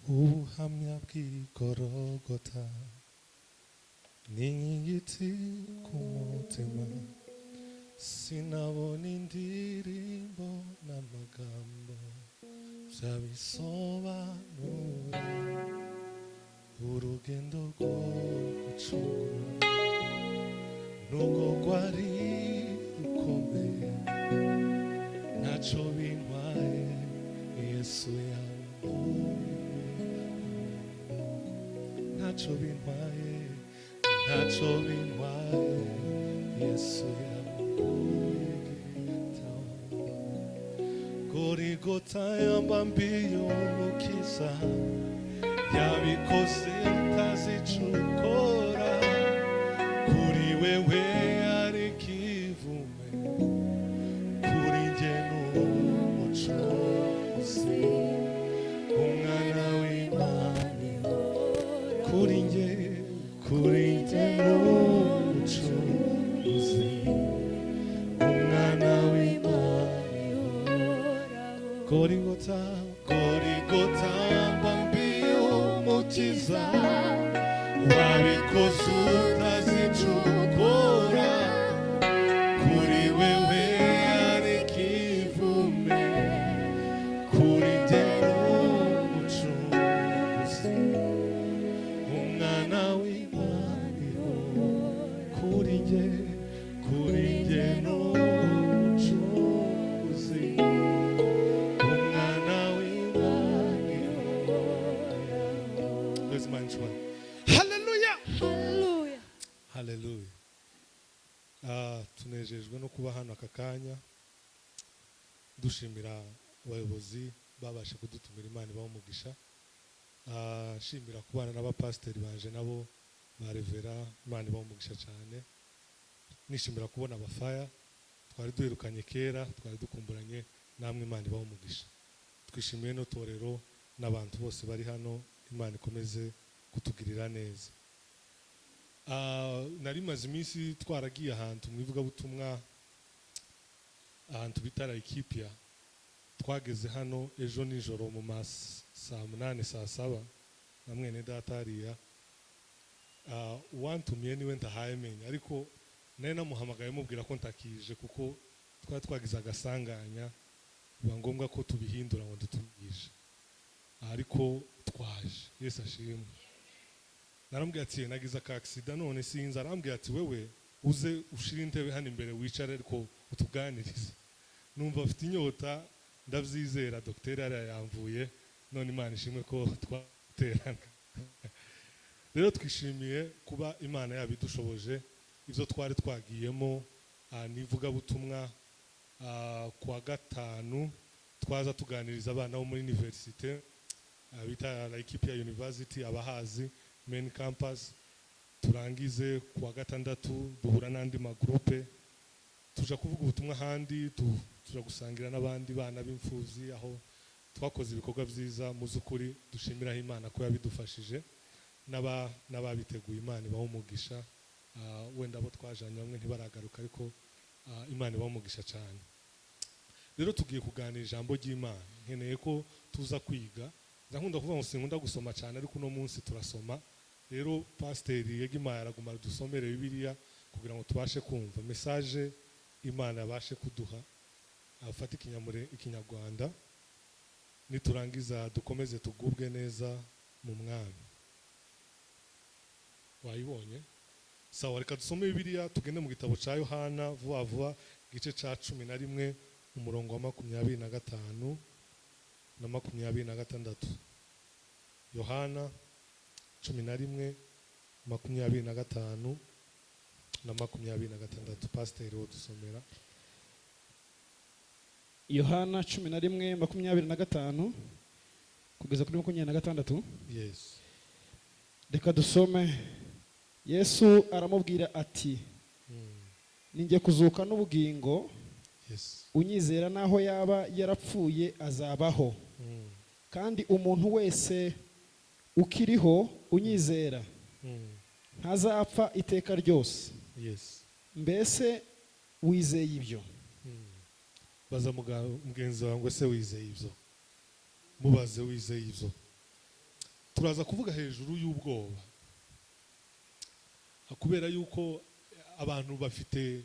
ubuhamya bw'igorogota n'igiti ku mutima sinabona indirimbo n'amagambo byabisobanura urugendo rwo gucungura nubwo rwari rukomeye ntacyo bintwaye Yesu yambuye ntacyo bintwaye Yesu yambuye Gorigota yambambiye umukiza yabikoze utazicukora kuri wewe ari kivume kuri njye n'umucunguzi umwana w'Imana kuri njye n'umucunguzi umwana w'Imana Gorigota mbambiye umukiza wabikoze utazicukura kuri wewe ari kivume kuri njye n'umucunguzi umwana w'Imana kuri njye n'umucunguzi umwana w'Imana. Let's mind one. Hallelujah. Hallelujah. Hallelujah. Tunejejwe no kuba hano aka kanya dushimira abayobozi babashe kudutumira Imana ibamugisha. Shimira kubana n'abapasiteri banje nabo ba revera Imana ibamugisha cyane. Nishimira kubona abafaya twari duherukanye kera twari dukumburanye namwe Imana ibamugisha. Twishimiye no torero n'abantu bose bari hano Imana ikomeze kutugirira neza. Nari maze iminsi twaragiye ahantu mu ivugabutumwa ahantu bitara Ikipia twageze hano ejo nijoro mu saa 8 saa 7 na mwene data hariya wantumiye niwe ndahayemenya ariko nari namuhamagaye mubwira ko ntakije kuko twari twagize agasanganya biba ngombwa ko tubihindura ngo dutumishe ariko twaje Yesu ashimwe. Narambwiye ati nagize aka accident none sinza arambwiye ati wewe uze ushira intebe hano imbere wicare ariko utuganirize numva afite inyota ndavyizera docteur ari yamvuye none Imana ishimwe ko twaterana. Rero twishimiye kuba Imana yabidushoboje ivyo twari twagiyemo nivuga butumwa kwa gatanu twaza tuganiriza abana bo muri university bita la Ikipia University abahazi main campus turangize kwa gatandatu duhura n'andi magroupe tuja kuvuga ubutumwa handi tuja gusangira n'abandi bana b'imfuzi aho twakoze ibikorwa byiza muzukuri dushimira Imana ko yabidufashije n'ababiteguye Imana ibamugisha wenda abo twajanye bamwe ntibaragaruka ariko Imana ibamugisha cyane. Rero tugiye kuganira ijambo ry'Imana nkeneye ko tuza kwiga nkunda kuvuga ngo sinkunda gusoma cyane ariko no munsi turasoma. Rero pasiteri Yegimaya araguma dusomere Bibiliya kugira ngo tubashe kumva message Imana yabashe kuduha afata ikinyarwanda niturangiza dukomeze tugubwe neza mu mwami. Wayibonye? Sawa reka dusome Bibiliya tugende mu gitabo ca Yohana vuba gice ca 11 umurongo wa 25 na 26. Yohana 11 25 na 26. Pasiteri wo dusomera Yohana 11 25 kugeza kuri 26. Yes. Reka dusome. Yesu aramubwira ati ninjye kuzuka n'ubugingo. Yes. Unyizera naho yaba yarapfuye azabaho. Kandi umuntu wese ukiriho unyizera ntazapfa iteka ryose. Yes. Mbese wizeye ibyo? Baza mugenzi wawe se wizeye ibyo? Mubaze wizeye ibyo? turaza kuvuga hejuru y'ubwoba, kubera yuko abantu bafite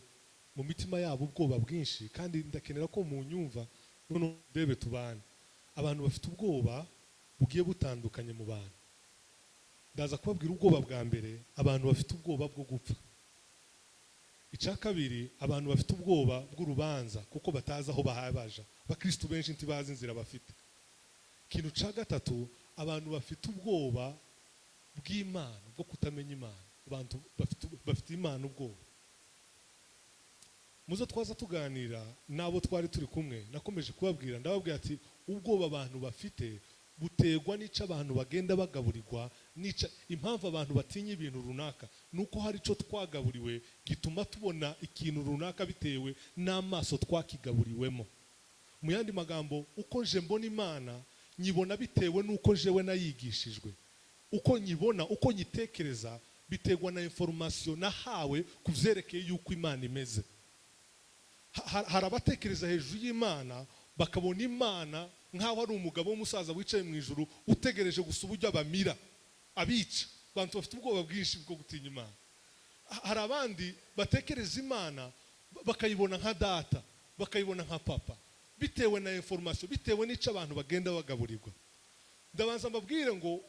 mu mitima yabo ubwoba bwinshi, kandi ndakenera ko mu nyumva none bebe tubane. Abantu bafite ubwoba bugiye butandukanye mu bantu. Ndaza kubabwira ubwoba bwa mbere, abantu bafite ubwoba bwo gupfa. Icya kabiri, abantu bafite ubwoba bw'urubanza kuko batazi aho bahabaja. Abakristo benshi ntibazi inzira bafite. Ikintu cya gatatu, abantu bafite ubwoba bw'Imana, bwo kutamenya Imana. Abantu bafite Imana ubwoba. Muzo twaza tuganira nabo twari turi kumwe, nakomeje kubabwira, ndababwira ati ubwoba abantu bafite butegwa n'icyo abantu bagenda bagaburirwa, impamvu abantu batinya ibintu runaka nuko hari ico twagaburiwe gituma tubona ikintu runaka bitewe n'amaso twakigaburiwemo. Mu yandi magambo, uko nje mbona Imana nyibona bitewe nuko jewe nayigishijwe. Uko nyibona, uko nyitekereza bitegwa na information nahawe kuvyerekeye yuko Imana imeze. Hari abatekereza hejuru y'Imana bakabona Imana nkaho ari umugabo w'umusaza wicaye mu ijuru utegereje gusa uburyo abamira abica. Abantu bafite ubwoba bwinshi bwo gutinya Imana. Hari abandi batekereza Imana bakayibona nka data, bakayibona nka papa, bitewe na information, bitewe n'icyo abantu bagenda bagaburirwa. Ndabanza mbabwire ngo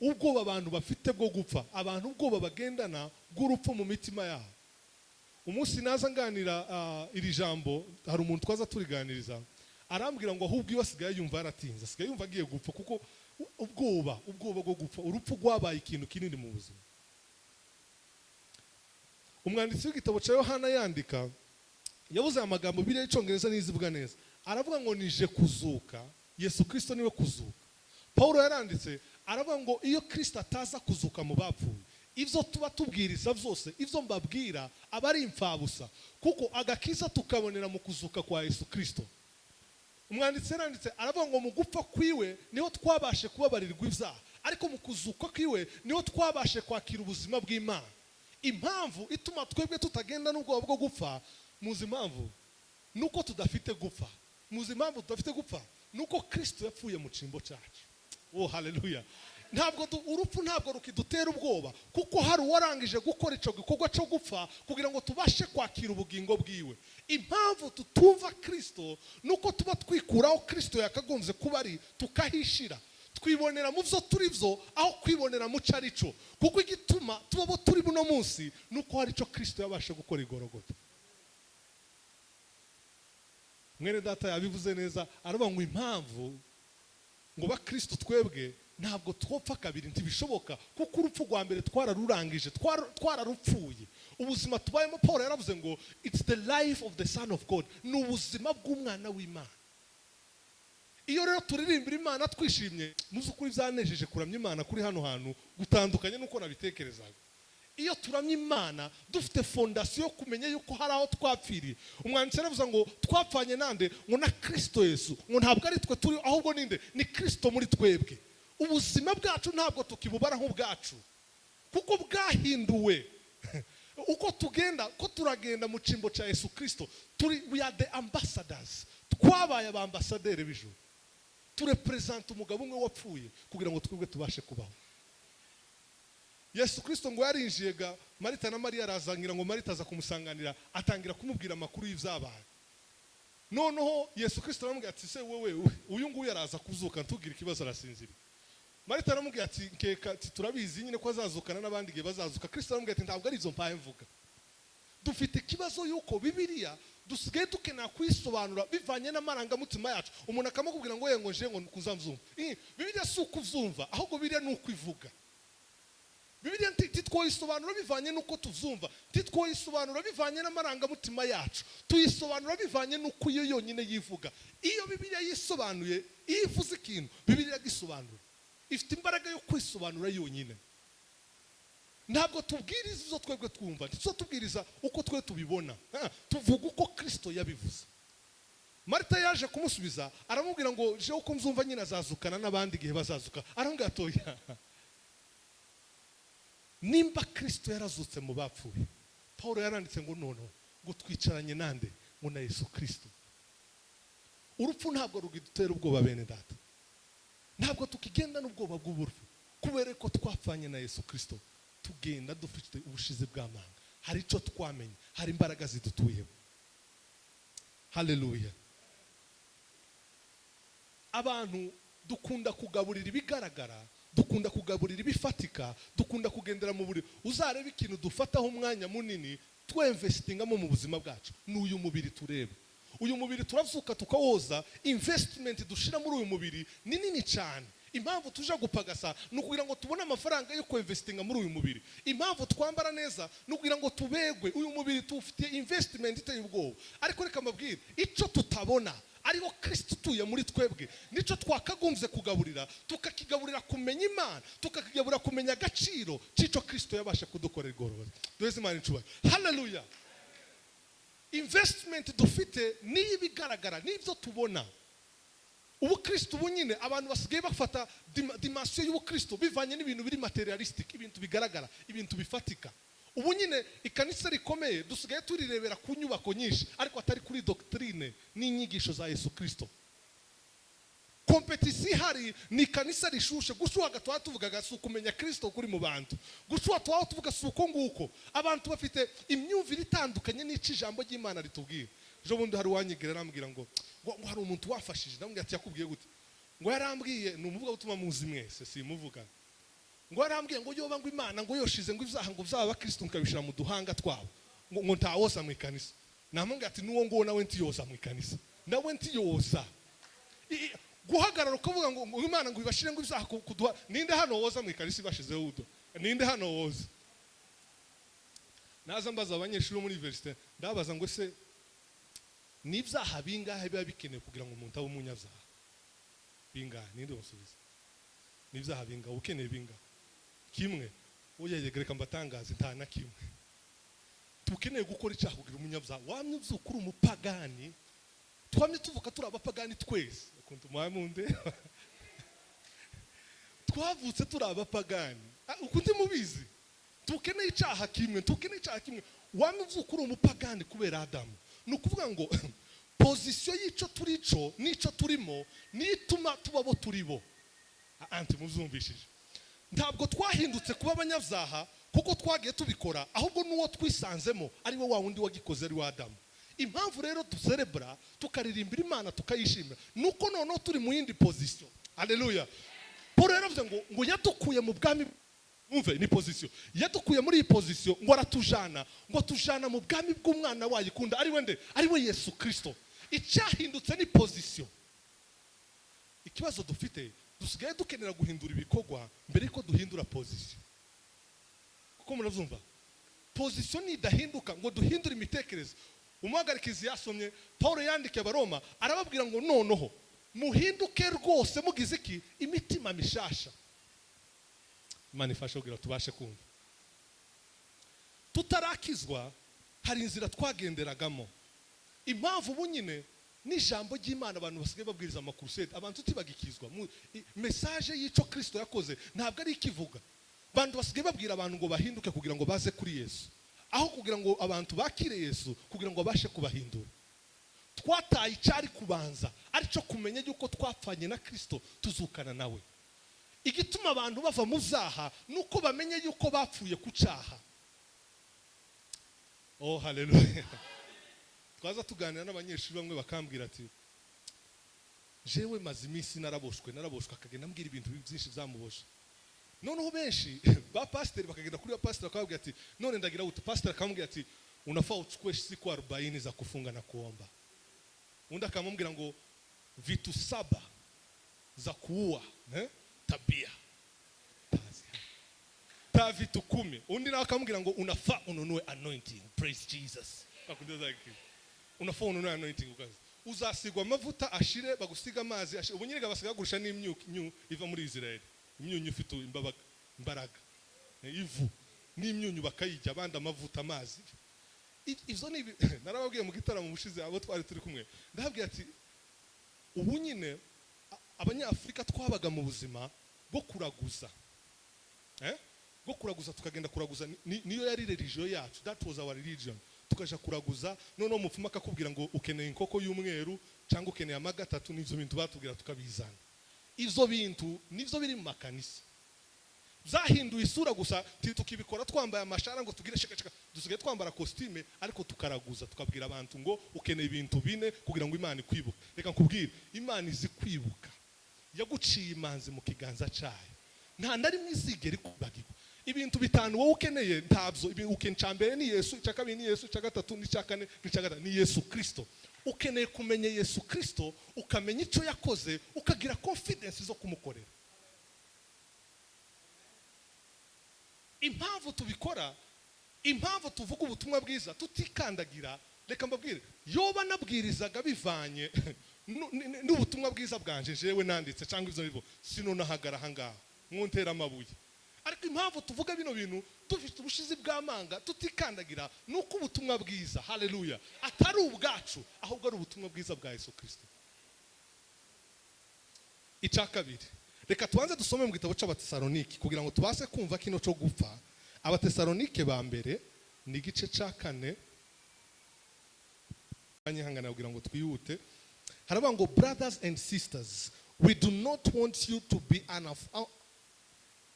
ubwoba abantu bafite bwo gupfa, abantu ubwoba bagendana bw'urupfu mu mitima yabo. Umunsi naza nganira iri jambo, hari umuntu twaza turiganiriza, arambwira ngo ahubwo iyo asigaye yumva yaratinze, asigaye yumva agiye gupfa kuko ubwoba bwo gupfa, urupfu rwabaye ikintu kinini mu buzima. Umwanditsi w'igitabo cya Yohana yandika, yavuze amagambo biri y'Icyongereza n'izivuga neza. Aravuga ngo nije kuzuka, Yesu Kristo niwe kuzuka. Paulo yaranditse aravuga ngo iyo Kristo ataza kuzuka mu bapfuye, ivyo tuba tubwiriza vyose, ivyo mbabwira aba ari imfabusa, kuko agakiza tukabonera mu kuzuka kwa Yesu Kristo. Umwanditsi yaranditse aravuga ngo mu gupfa kwiwe niho twabashe kubabarirwa ivyaha, ariko mu kuzuka kwiwe niho twabashe kwakira ubuzima bw'Imana. Impamvu ituma twebwe tutagenda n'ubwoba bwo gupfa, muzi impamvu nuko tudafite gupfa. Muzi impamvu tudafite gupfa, nuko Kristo yapfuye mu cimbo cyacu. Oh haleluya. Ntabwo urupfu ntabwo rukidutera ubwoba, kuko hari uwarangije gukora ico gikorwa cyo gupfa kugira ngo tubashe kwakira ubugingo bwiwe. Impamvu tutumva Kristo nuko tuba twikuraho Kristo yakagombye kuba ari, tukahishira, twibonera mu byo turi byo aho kwibonera mu carico. Kuko igituma tuba turi buno munsi nuko hari ico Kristo yabashe gukora igorogota. Mwene data yabivuze neza, aravuga ngo impamvu ngo ba Kristo twebwe ntabwo twopfa kabiri, ntibishoboka, kuko urupfu rwa mbere twararurangije, twararupfuye. Ubuzima tubayemo, Paul yaravuze ngo it's the life of the Son of God, ni ubuzima bw'umwana w'Imana. Iyo rero turirimbira Imana twishimye, muzi ukuri byanejeje kuramya Imana kuri hano hantu gutandukanye nuko nabitekerezaga. Iyo turamya Imana dufite fondasiyo kumenya yuko hari aho twapfiriye. Umwanditsi aravuze ngo twapfanye nande, ngo na Kristo Yesu, ngo ntabwo ari twe turi, ahubwo ninde, ni Kristo muri twebwe. Ubuzima bwacu ntabwo tukibubara nk'ubwacu, kuko bwahinduwe. Uko tugenda, ko turagenda mu cimbo cya Yesu Kristo, we are the ambassadors. Twabaye abambasaderi b'ijuru, turepresenta umugabo umwe wapfuye kugira ngo twebwe tubashe kubaho. Yesu Kristo ngo yarinjiyega Marita na Mariya, arazangira ngo Marita aza kumusanganira, atangira kumubwira amakuru y'ivyabaye. Noneho Yesu Kristo aramubwira ati se wewe uyu nguyu araza kuzuka, ntugire ikibazo, arasinzira. Marita aramubwira ati nkeka turabizi nyine ko azazukana n'abandi gihe bazazuka. Kristo aramubwira ati ntabwo ari izo mpaye mvuga. Dufite ikibazo yuko Bibiliya dusigaye dukenera kwisobanura bivanye n'amarangamutima yacu. Umuntu akamubwira ngo yengo nje ngo kuzamzumva. Bibiliya si ukuzumva, ahubwo Bibiliya ni ukwivuga. Bibiliya titwoyisobanura bivanye nuko tuzumva, titwoyisobanura bivanye n'amarangamutima yacu, tuyisobanura bivanye nuko iyo yonyine yivuga. Iyo Bibiliya yisobanuye, iyo ivuze ikintu, Bibiliya gisobanura, ifite imbaraga yo kwisobanura yonyine. Ntabwo tubwiriza izo twebwe twumva, tizo tubwiriza uko twe tubibona, tuvuga uko Kristo yabivuze. Marita yaje kumusubiza, aramubwira ngo je uko mzumva nyine azazukana n'abandi gihe bazazuka. Arambwira atoya, nimba Kristo yarazutse mu bapfuye, Paulo yaranditse ngo nono ngo twicaranye nande, ngo na Yesu Kristo. Urupfu ntabwo rugidutera ubwoba bene data, ntabwo tukigenda n'ubwoba bw'uburupfu. kubera ko twapfanye na Yesu Kristo tugenda dufite ubushize bw'amanga. Hari ico twamenye, hari imbaraga zidutuyemo. Haleluya. Abantu dukunda kugaburira ibigaragara, dukunda kugaburira ibifatika, dukunda kugendera mu buri. Uzareba ikintu dufataho umwanya munini twinvestingamo mu buzima bwacu n'uyu mubiri tureba. Uyu mubiri turavuka tukawoza, investment dushira muri uyu mubiri ni nini cyane. Impamvu tuje gupagasa nukugira ngo tubone amafaranga yo kuinvestinga muri uyu mubiri. Impamvu twambara neza nukugira ngo tubegwe. Uyu mubiri tufite investment iteye ubwoba. Ariko reka mbabwire, ico tutabona ariho Kristo tuye muri twebwe, nico twakagumze kugaburira, tukakigaburira kumenya Imana, tukakigaburira kumenya agaciro c'ico Kristo yabasha kudukorera igorora. Duheze Imana incuba. Hallelujah. Investment dufite ni ibigaragara, nibyo tubona. Ubu Kristo bunyine abantu basigaye bafata dimension y'ubu Kristo bivanye n'ibintu biri materialistic, ibintu bigaragara, ibintu bifatika. Ubu nyine ikanisa rikomeye dusigaye turirebera ku nyubako nyinshi ariko atari kuri doctrine n'inyigisho za Yesu Kristo. Competition hari ni kanisa rishushe, gushuha gatwa tuvugaga su kumenya Kristo kuri mu bantu, gushuha twa tuvuga suko nguko. Abantu bafite imyumvire itandukanye n'ici ijambo ry'Imana ritubwira. Jo bundi hari wanyigera arambwira ngo hari umuntu wafashije, ndamubwira ati yakubwiye gute? Ngo yarambwiye numuvuga gutuma muzi mwese simuvuga. Ngo yarambwiye ngo yoba ngo Imana ngo yoshize ngo ivyaha ngo vyaba Kristo nkabishira mu duhanga twabo. Ngo ntawoza mu ikanisa. Namubwira ati nuwo ngo nawe ntiyoza mu ikanisa. Nawe ntiyoza. Guhagarara kuvuga ngo Imana ngo ibashire ngo ivyaha kuduha. Ninde hano woza mu ikanisa ibashizeho udo? Ninde hano woza? Naza mbaza abanyeshuri muri university ndabaza ngo se n'ibyaha bingahe biba bikenewe kugira ngo umuntu abe umunyabyaha? Bingahe? Ninde musubiza? N'ibyaha bingahe ukeneye bingahe? Kimwe. Oya yegereka mbatangaze nta na kimwe. Tukeneye gukora icyaha kugira umunyabyaha. Wamye uzukura umupagani. Twamye tuvuka turi abapagani twese. Ukuntu mwamunde. Twavutse turi abapagani. Ukuntu mubizi. Tukeneye icyaha kimwe, tukeneye icyaha kimwe. Wamye uzukura umupagani kubera Adamu. Nukuvuga ngo position y'ico turico nico turimo nituma tubabo turibo. Anti muzumvishije. Ntabwo twahindutse kuba abanyabyaha kuko twagiye tubikora, ahubwo nuwo twisanzemo ari we wa wundi wagikoze ari wa Adamu. Impamvu rero ducerebra tukaririmbira Imana tukayishimira nuko noneho turi mu yindi position. Haleluya. Paul yaravuze ngo yadukuye mu bwami. Umve ni position. Yadukuye muri iyi position ngo aratujana, ngo tujana mu bwami bw'umwana wayo kunda ari wende, ari we Yesu Kristo. Icyahindutse ni position. Ikibazo dufite dusigaye dukenera guhindura ibikogwa mbere ko duhindura position. Kuko murazumva? Position ni dahinduka ngo duhindura imitekerezo. Umwagarikizi yasomye Paul yandike Abaroma arababwira ngo noneho muhinduke rwose mugize iki imitima mishasha. Manifasho kugira tubashe kumva. Tutarakizwa hari inzira twagenderagamo. Impamvu bunyine n'ijambo ry'Imana abantu basigaye babwiriza amakurusede, abantu tibagikizwa. Message y'ico Kristo yakoze ntabwo ari ikivuga. Abantu basigaye babwira abantu ngo bahinduke kugira ngo baze kuri Yesu, aho kugira ngo abantu bakire Yesu kugira ngo bashe kubahindura. Twataye icari kubanza arico kumenya yuko twapfanye na Kristo tuzukana nawe. Igituma abantu bava mu byaha nuko bamenye yuko bapfuye ku cyaha. Oh haleluya. Twaza tuganira n'abanyeshuri bamwe bakambwira ati jewe maze iminsi naraboshwe akagenda ambwira ibintu byinshi byamubosha. Noneho benshi ba pastor bakagenda kuri ba pastor akababwira ati none ndagira utu pastor akambwira ati unafaa uchukue siku 40 za kufunga na kuomba. Undi akamubwira ngo vitu 7 za kuua, tabia. Ta vitu 10. Undi na akamubwira ngo unafaa ununue anointing. Praise Jesus. Bakundeza iki. Unafaa ununue anointing ukaza. Uzasigwa amavuta ashire bagusiga amazi ashire. Ubu nyine basiga gurusha n'imyunyu iva muri Israel. Imyunyu ifite imbaraga. Ivu n'imyunyu bakayijya abandi amavuta amazi. Ivyo ni narababwiye mu gitaramo mushize abo twari turi kumwe. Ndababwiye ati ubu nyine abanyafrika twabaga mu buzima bwo kuraguza. Bwo kuraguza tukagenda kuraguza niyo yari religion yacu. That was our religion. Tukaja kuraguza none umupfuma akakubwira ngo ukeneye inkoko y'umweru cyangwa ukeneye amagatatu n'ivyo bintu batubwira tukabizana. Ivyo bintu nivyo biri mu makanisa. byahinduye isura gusa tukibikora twambaye amashara ngo tugire shaka dusigaye twambara costume ariko tukaraguza tukabwira abantu ngo ukeneye ibintu bine kugira ngo Imana ikwibuke. Reka nkubwire, Imana izi kwibuka, yaguciye imanzi mu kiganza cyayo, nta nari mwizigere kubagirwa. Ibintu bitanu wowe ukeneye ntabyo, ukeneye ni Yesu, icya kabiri ni Yesu, icya gatatu n'icya kane n'icya gatanu ni Yesu Kristo. Ukeneye kumenya Yesu Kristo, ukamenya icyo yakoze, ukagira confidence zo kumukorera. Impamvu tubikora, impamvu tuvuga ubutumwa bwiza tutikandagira, reka mbabwire, Yoba nabwirizaga bivanye n'ubutumwa bwiza bwanje jewe nanditse cyangwa ivyo bivo sinonahagara hangaha mwontera amabuye. Ariko impamvu tuvuga bino bintu dufite ubushizi bw'amanga tutikandagira nuko ubutumwa bwiza, haleluya, atari ubwacu ahubwo ari ubutumwa bwiza bwa Yesu Kristo. Icya kabiri, reka tubanze dusome mu gitabo cy'Abatesalonike kugira ngo tubase kumva kino cyo gupfa. Abatesalonike ba mbere ni igice cya 4, banyihangana kugira ngo twihute. Haravuga ngo, brothers and sisters, we do not want you to be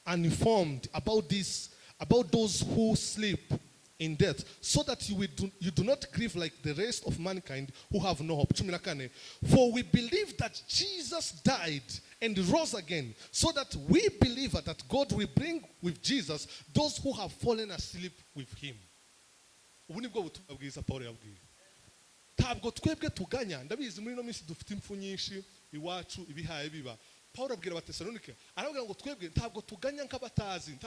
uninformed about those who sleep in death, so that you do not grieve like the rest of mankind who have no hope. For we believe that Jesus died and rose again, so that we believe that God will bring with Jesus those who have fallen asleep with him. Ubu nibwo butumwa bwiza Paulo yabwiye. Ntabwo twebwe tuganya, ndabizi muri no minsi dufite impfu nyinshi iwacu ibihaye biba. Paulo abwira Abatesalonike, arabwira ngo twebwe ntabwo tuganya nk'abatazi,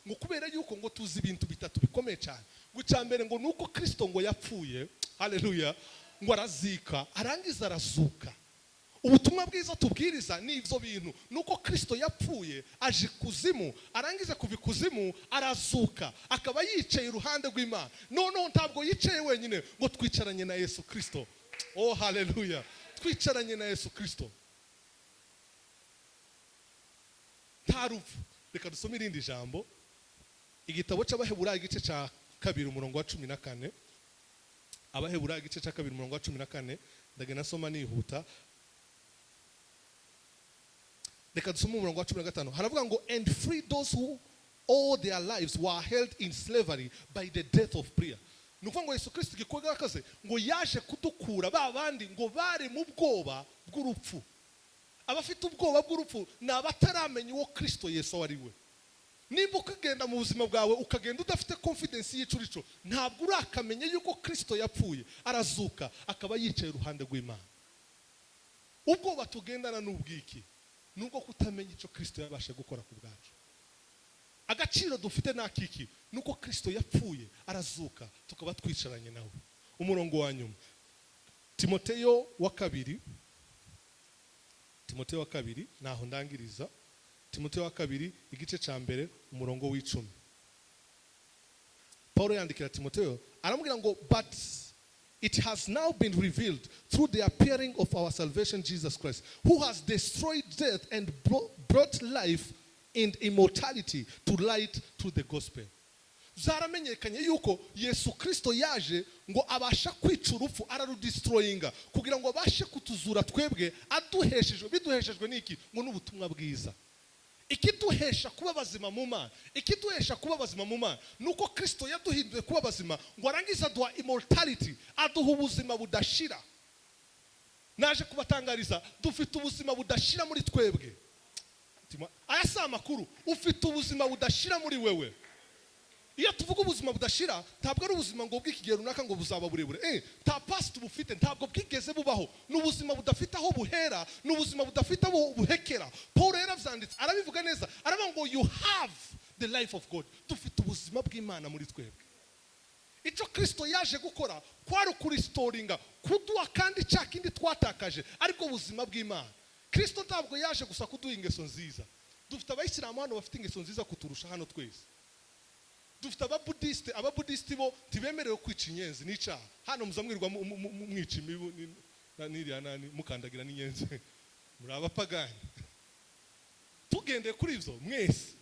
ngo kubera yuko ngo tuzi ibintu bitatu bikomeye cyane. Gucambere ngo nuko Kristo ngo yapfuye, haleluya, ngo arazika, arangiza arazuka. Ubutumwa bwiza tubwiriza ni ivyo bintu, nuko Kristo yapfuye, aje kuzimu, arangiza kuva kuzimu, arazuka, akaba yicaye iruhande rw'Imana. No, ntabwo yicaye wenyine, ngo twicaranye na Yesu Kristo. Oh haleluya, twicaranye na Yesu Kristo. Tarufu. Reka dusome irindi jambo, igitabo cy'Abaheburayo igice cya 2 umurongo wa 14. Abaheburayo igice cya 2 umurongo wa 14, ndagenda soma nihuta. Reka dusome umurongo wa 15. Haravuga ngo, and free those who all their lives were held in slavery by the death of prayer. Nuko ngo Yesu Kristo gikorwa akaze ngo yaje kudukura babandi ngo bari mu bwoba bw'urupfu. Abafite ubwoba bw'urupfu na bataramenya uwo Kristo Yesu ari we. Nimba ukagenda mu buzima bwawe ukagenda udafite confidence y'icurico, ntabwo urakamenya yuko Kristo yapfuye, arazuka, akaba yicaye iruhande rw'Imana. Ubwoba tugendana n'ubwiki nubwo kutamenya icyo Kristo yabashe gukora ku bwacu. Agaciro dufite nakiki nuko Kristo yapfuye, arazuka, tukaba twicaranye nawe. Umurongo wa nyuma, Timoteyo wa 2, naho ndangiriza. Timoteyo wa 2 igice cya mbere umurongo w'10. Paulo yandikira Timoteyo aramubwira ngo, but it has now been revealed through the appearing of our salvation Jesus Christ, who has destroyed death and brought life and immortality to light through the gospel. Zaramenyekanye yuko Yesu Kristo yaje ngo abasha kwica urupfu, ararudestroyinga kugira ngo abashe kutuzura twebwe, biduheshejwe niki ngo n'ubutumwa bwiza. Ikiduhesha kuba bazima mu Mana, nuko Kristo yaduhinduye kuba bazima, ngo arangiza duha immortality, aduha ubuzima budashira. Naje kubatangariza, dufite ubuzima budashira muri twebwe. Aya si amakuru, ufite ubuzima budashira muri wewe. Iyo tuvuga ubuzima budashira, ntabwo ari ubuzima ngo bw'ikigero runaka ngo buzaba burebure. Ta past bufite ntabwo bwigeze bubaho. N'ubuzima budafite aho buhera, n'ubuzima budafite aho buhekera. Paul yaravyanditse, arabivuga neza, aravuga ngo you have the life of God. Dufite ubuzima bw'Imana muri twebwe. Icyo Kristo yaje gukora kwari kuristoringa, kuduha kandi cya kindi twatakaje, ariko ubuzima bw'Imana. Kristo ntabwo yaje gusa kuduha ingeso nziza. Dufite abayisilamu hano bafite ingeso nziza kuturusha hano twese. Dufite ababudiste bo tibemerewe kwica inyenzi n'icyaha. Hano muzamwirwa mwica imibu n'iriya nani mukandagira n'inyenzi. Muri abapagani. Tugendeye kuri ivyo mwese.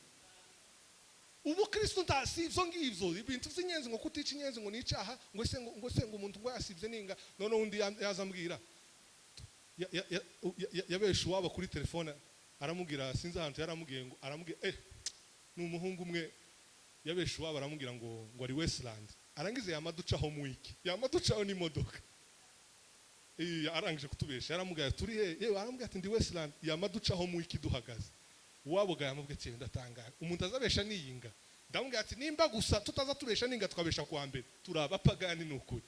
Ubu Kristo ntasi ivyo ngivyo, ibintu by'inyenzi ngo kutica inyenzi ngo n'icyaha, ngo se ngo umuntu ngo yasibye ninga, none undi yazambwira. Yabesha waba kuri telefone aramubwira, sinzi ahantu yaramubwiye ngo aramubwiye n'umuhungu umwe yabeshe uwa baramubwira ngo ari Westland arangize yamaducaho mu wiki yamaducaho n'imodoka arangije kutubesha yaramubwira turi he yewe arambwira ati ndi Westland yamaducaho mu wiki duhagaze uwabo yamubwira ati ndatangara umuntu azabesha niyinga ndamubwira ati nimba gusa tutaza tubesha ninga twabesha kwa mbere turaba pagani n'ukuri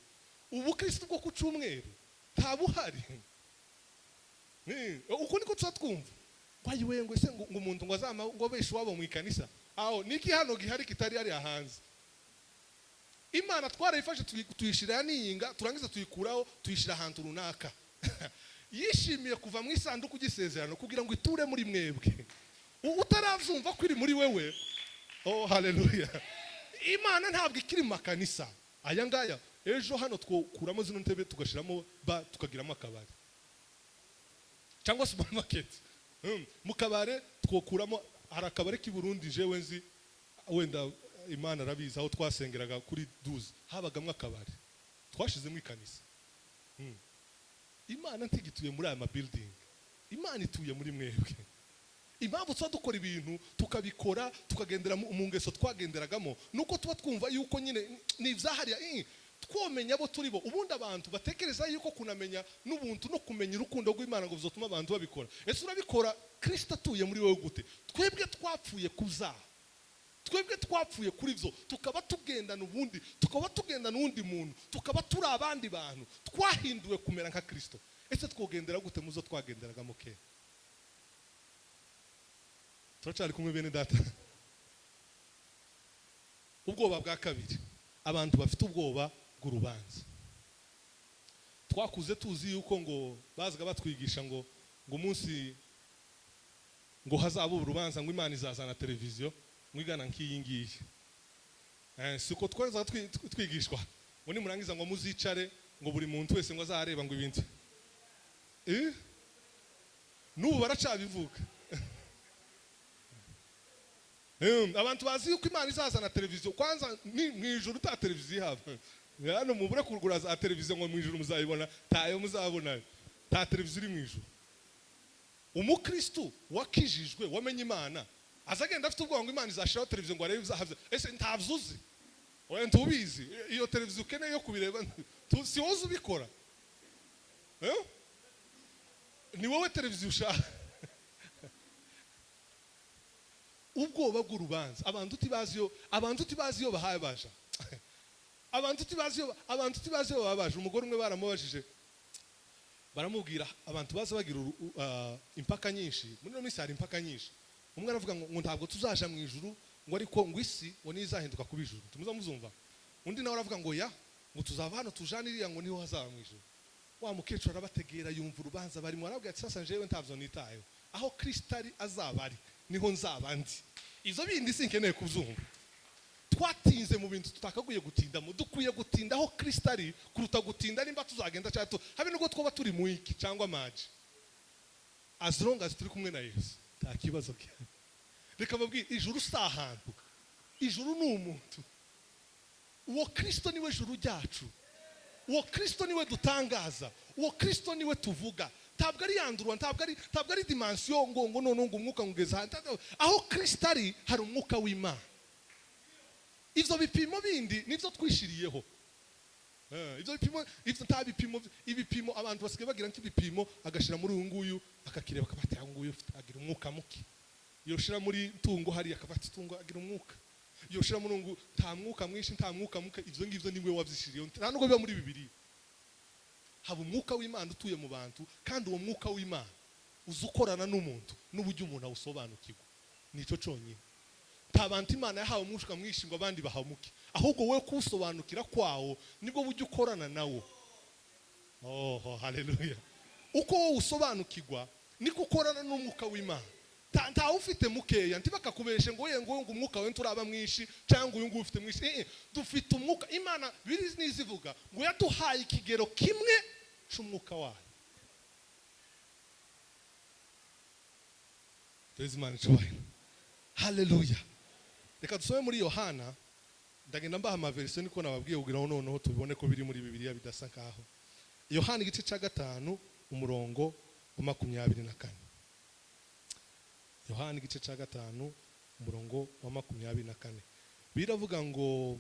ubu Kristo bwo kucumweru ntabuhari uko niko twumva kwayiwe ngo se ngo umuntu ngo azama ngo beshe wabo mu ikanisa aho niki hano gihari kitari ari hanze Imana twarayifashe tuyishira niyinga turangiza tuyikuraho tuyishira ahantu runaka yishimiye kuva mu isanduku gisezerano kugira ngo iture muri mwebwe utaravumva kwiri muri wewe oh haleluya Imana ntabwo ikiri makanisa aya ngaya ejo hano twokuramo zino ntebe tugashiramo tukagiramo akabari cyangwa supermarket mu kabare twokuramo hari akabare k'i Burundi jewe nzi wenda Imana arabizi aho twasengeraga kuri 12 habagamwe akabare twashizemo ikanisa Imana ntigituye muri aya building Imana ituye muri mwebwe impamvu twa dukora ibintu tukabikora tukagendera mu ngeso twagenderagamo nuko tuba twumva yuko nyine n'ivyahariya twomenya abo turibo ubundi abantu batekereza yuko kunamenya n'ubuntu no kumenya urukundo rw'Imana ngo bizotuma abantu babikora ese urabikora Kristo atuye muri wewe gute twebwe twapfuye kuza twebwe twapfuye kuri byo tukaba tugendana ubundi tukaba tugendana undi muntu tukaba turi abandi bantu twahinduwe kumera nka Kristo ese twogendera gute muzo twagenderagamo ke turacari kumwe bene data ubwoba bwa kabiri abantu bafite ubwoba bw'urubanza twakuze tuzi yuko ngo bazaga batwigisha ngo umunsi ngo hazaba urubanza ngo Imana izazana televiziyo mwigana nk'iyi ngiyi siko twaza twigishwa ngo nimurangiza ngo muzicare ngo buri muntu wese ngo azareba ngo ibintu n'ubu baracabivuga abantu bazi yuko Imana izazana televiziyo kwanza mu ijuru ta televiziyo haba hano mubure kugura za televiziyo ngo mu ijuru muzayibona tayo muzabona ta televiziyo iri mu ijuru umukristo wakijijwe wamenye Imana azagenda afite ubwo ngo Imana izashiraho televiziyo ngo arebe izahavye ese ntavzuzi oya ntubizi iyo televiziyo keneye yo kubireba si wowe ubikora ni wowe televiziyo ushaka ubwoba bw'urubanza abantu tibazi yo bahaye baje abantu tibazi yo babaje umugore umwe baramubajije baramubwira abantu baza bagira impaka nyinshi muri no minsi hari impaka nyinshi umwe aravuga ngo ntabwo tuzaja mu ijuru ngo ariko ngo isi ngo nizahinduka kuba ijuru tumuza muzumva undi nawe aravuga ngo ya ngo tuzava hano tujaniriya ngo niho hazaba mu ijuru wa mukecuru arabategera yumva urubanza barimo arabwira ati sasa njewe ntavyo nitayo aho Kristo ari azaba ari niho nzaba ndi izo bindi sinkeneye kuzumva twatinze mu bintu tutakaguye gutindamo dukwiye gutinda aho Kristo ari kuruta gutinda nimba tuzagenda cyane habe nubwo twoba turi mu iki cyangwa maji as long as turi kumwe na Yesu nta kibazo cyane reka babwire ijuru sahantu ijuru ni umuntu uwo Kristo niwe juru ryacu uwo Kristo niwe dutangaza uwo Kristo niwe tuvuga ntabwo ari yandurwa ntabwo ari dimension ngo none ngo umwuka ngeza aho Kristo ari hari umwuka w'Imana ivyo bipimo bindi nivyo twishiriyeho ivyo bipimo ibipimo abantu basigaye bagira nk'ibipimo agashira muri uyu nguyu akakireba akabati nguyu agira umwuka muke yoshira muri tungo hari akabati tungo agira umwuka yoshira muri ngo nta mwuka mwinshi nta mwuka muke ivyo ngivyo niwe wavyishiriyeho nta nubwo biba muri Bibiliya haba umwuka w'Imana utuye mu bantu kandi uwo mwuka w'Imana uzukorana n'umuntu n'uburyo umuntu awusobanukirwa nico cyonyine tabantu Imana yahawe umwuka mwinshi ngo abandi bahamuke ahubwo we kusobanukira kwawo nibwo buryo ukorana nawo oh haleluya uko wowe usobanukirwa niko ukorana n'umwuka w'Imana nta ufite mukeya ntibakakubeshe ngo ngo umwuka we turaba mwinshi cyangwa uyu ngo ufite mwinshi dufite umwuka Imana biri nizivuga ngo yaduhaye ikigero kimwe cy'umwuka wayo Imana cyubahiro haleluya reka dusome muri Yohana ndagenda mbaha amaverse niko nababwiye kugira ngo noneho tubibone ko biri muri Bibiliya bidasa kaho Yohana igice cya 5 umurongo wa 24 Yohana igice cya 5 umurongo wa 24. Biravuga ngo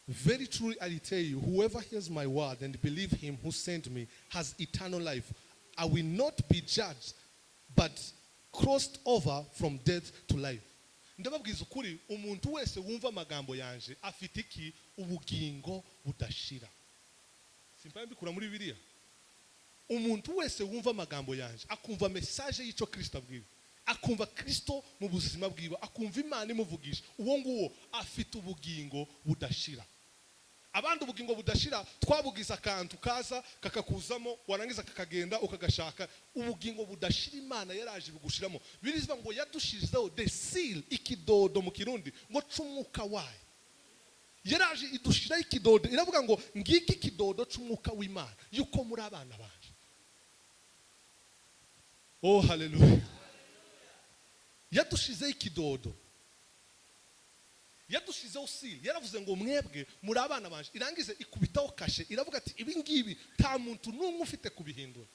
very truly I tell you, whoever hears my word and believe him who sent me has eternal life. I will not be judged, but crossed over from death to life. Ndababwiza ukuri, umuntu wese wumva amagambo yanje afite iki? Ubugingo budashira. Simpa mbikura muri Bibiliya. Umuntu wese wumva amagambo yanje akumva message y'icyo Kristo abwira, akumva Kristo mu buzima bwiwe, akumva Imana imuvugisha, uwo nguwo afite ubugingo budashira. Abandi ubugingo budashira twabugiza akantu kaza kakakuzamo, warangiza kakagenda ukagashaka. Ubugingo budashira Imana yaraje bugushiramo. Birizwa ngo yadushizeho the seal, ikidodo mu Kirundi, ngo cumwuka wayo. Yaraje idushiraho ikidodo, iravuga ngo ngiki ikidodo cumwuka w'Imana, yuko muri abana banje. Oh hallelujah. Yadushizeho ikidodo, yadushizeho seal. Yaravuze ngo mwebwe muri abana banje. Irangize ikubitaho kashe, iravuga ati ibi ngibi nta muntu n'umwe ufite kubihindura.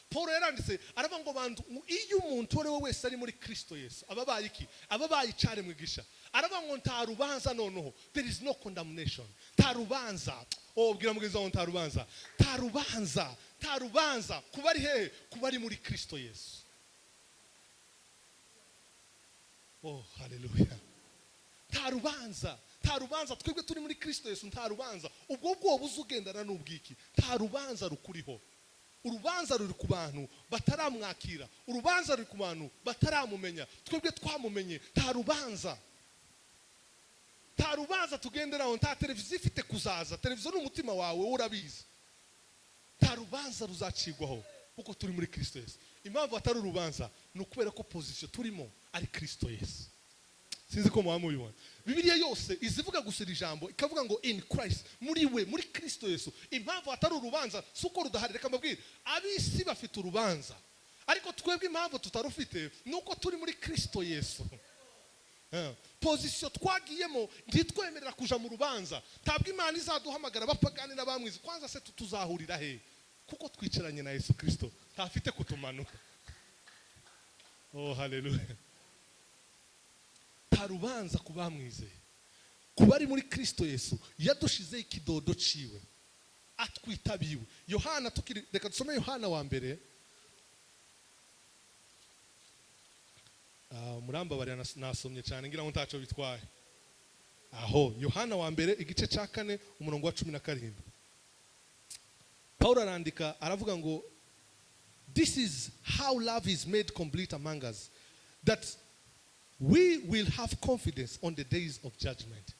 Paul yaranditse aravuga ngo bantu, iyo umuntu wari wese ari muri Kristo Yesu ababaye iki? Ababaye icare mwigisha. Aravuga ngo nta rubanza noneho, there is no condemnation. Nta rubanza. Oh bwira mugeza ngo nta rubanza. Nta rubanza, nta rubanza. Kuba ari hehe? Kuba ari muri Kristo Yesu. Oh hallelujah. Nta rubanza, nta rubanza. Twebwe turi muri Kristo Yesu, nta rubanza. Ubwo bwoba uzugendana n'ubwiki, nta rubanza rukuriho. Urubanza ruri ku bantu bataramwakira, urubanza ruri ku bantu bataramumenya. Twebwe twamumenye, nta rubanza. Nta rubanza tugenderaho, nta televiziyo ifite kuzaza. Televiziyo n'umutima wawe urabizi. Nta rubanza ruzacigwaho kuko turi muri Kristo Yesu. Impamvu atari urubanza ni ukubera ko position turimo ari Kristo Yesu. Sinzi ko mwamubibona. Bibiliya yose izivuga gusira ijambo ikavuga ngo in Christ, muri we, muri Kristo Yesu. Impamvu atari urubanza suko rudahari. Reka mbabwire, abisi bafite urubanza, ariko twebwe impamvu tutarufite nuko turi muri Kristo Yesu. Position twagiyemo ntitwemerera kuja mu rubanza. Tabwo Imana izaduhamagara bapagani n'abamwizi kwanza se tuzahurira he? Kuko twicaranye na Yesu Kristo, ntafite kutumanuka. Oh hallelujah. Tarubanza kubamwize, kuba ari muri Kristo Yesu. Yadushize ikidodo ciwe, atwitabiwe. Yohana tukiri, reka dusome Yohana wa mbere. Muramba bari nasomye cyane ngira ngo ntaco bitwaye. Aho Yohana wa mbere igice ca 4 umurongo wa 17. Paul arandika aravuga ngo this is how love is made complete among us, that we will have confidence on the days of judgment.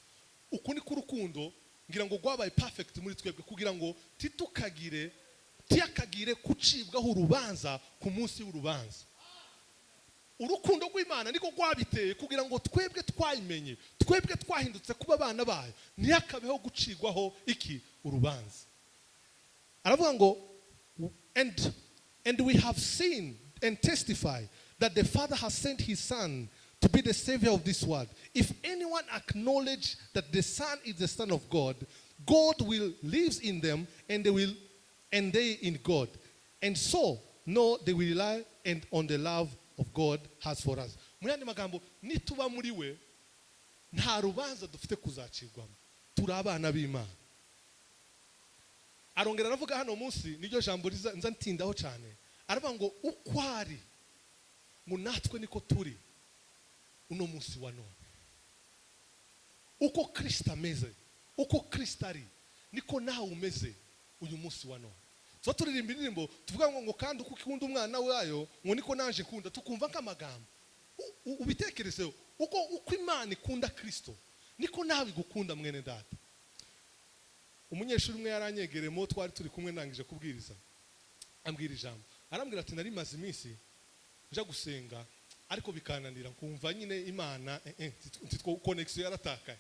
Ukuni kurukundo ngira ngo gwabaye perfect muri twebwe kugira ngo tiyakagire kucibwaho urubanza ku munsi w'urubanza. Urukundo rw'Imana niko gwabiteye kugira ngo twebwe twayimenye, twebwe twahindutse kuba abana bayo, ntiyakabeho gucigwaho iki? Urubanza. Aravuga ngo and we have seen and testify that the Father has sent his Son to be the Savior of this world. If anyone acknowledge that the Son is the Son of God, God will live in them, and they in God. And so, no, they will rely on the love of God has for us. Muyandi magambo, nituba muri we, nta rubanza dufite kuzacirwamo. Turi abana b'Imana. Arongera aravuga hano munsi, niryo jambo nza ntindaho cyane. Aravuga ngo ukwari ngo natwe niko turi uno munsi wa none. Uko Kristo ameze, uko Kristo ari, niko nawe umeze uyu munsi wa none. So turirimba indirimbo tuvuga ngo kandi uko ukunda umwana wayo ngo niko naje kunda, tukumva nk'amagambo. Ubitekerezeho, uko Imana ikunda Kristo niko nawe gukunda mwene data. Umunyeshuri umwe yaranyegeremo, twari turi kumwe ndangije kubwiriza, ambwira ijambo. Arambwira ati nari maze iminsi nja gusenga ariko bikananira, kumva nyine Imana connection yaratakaye,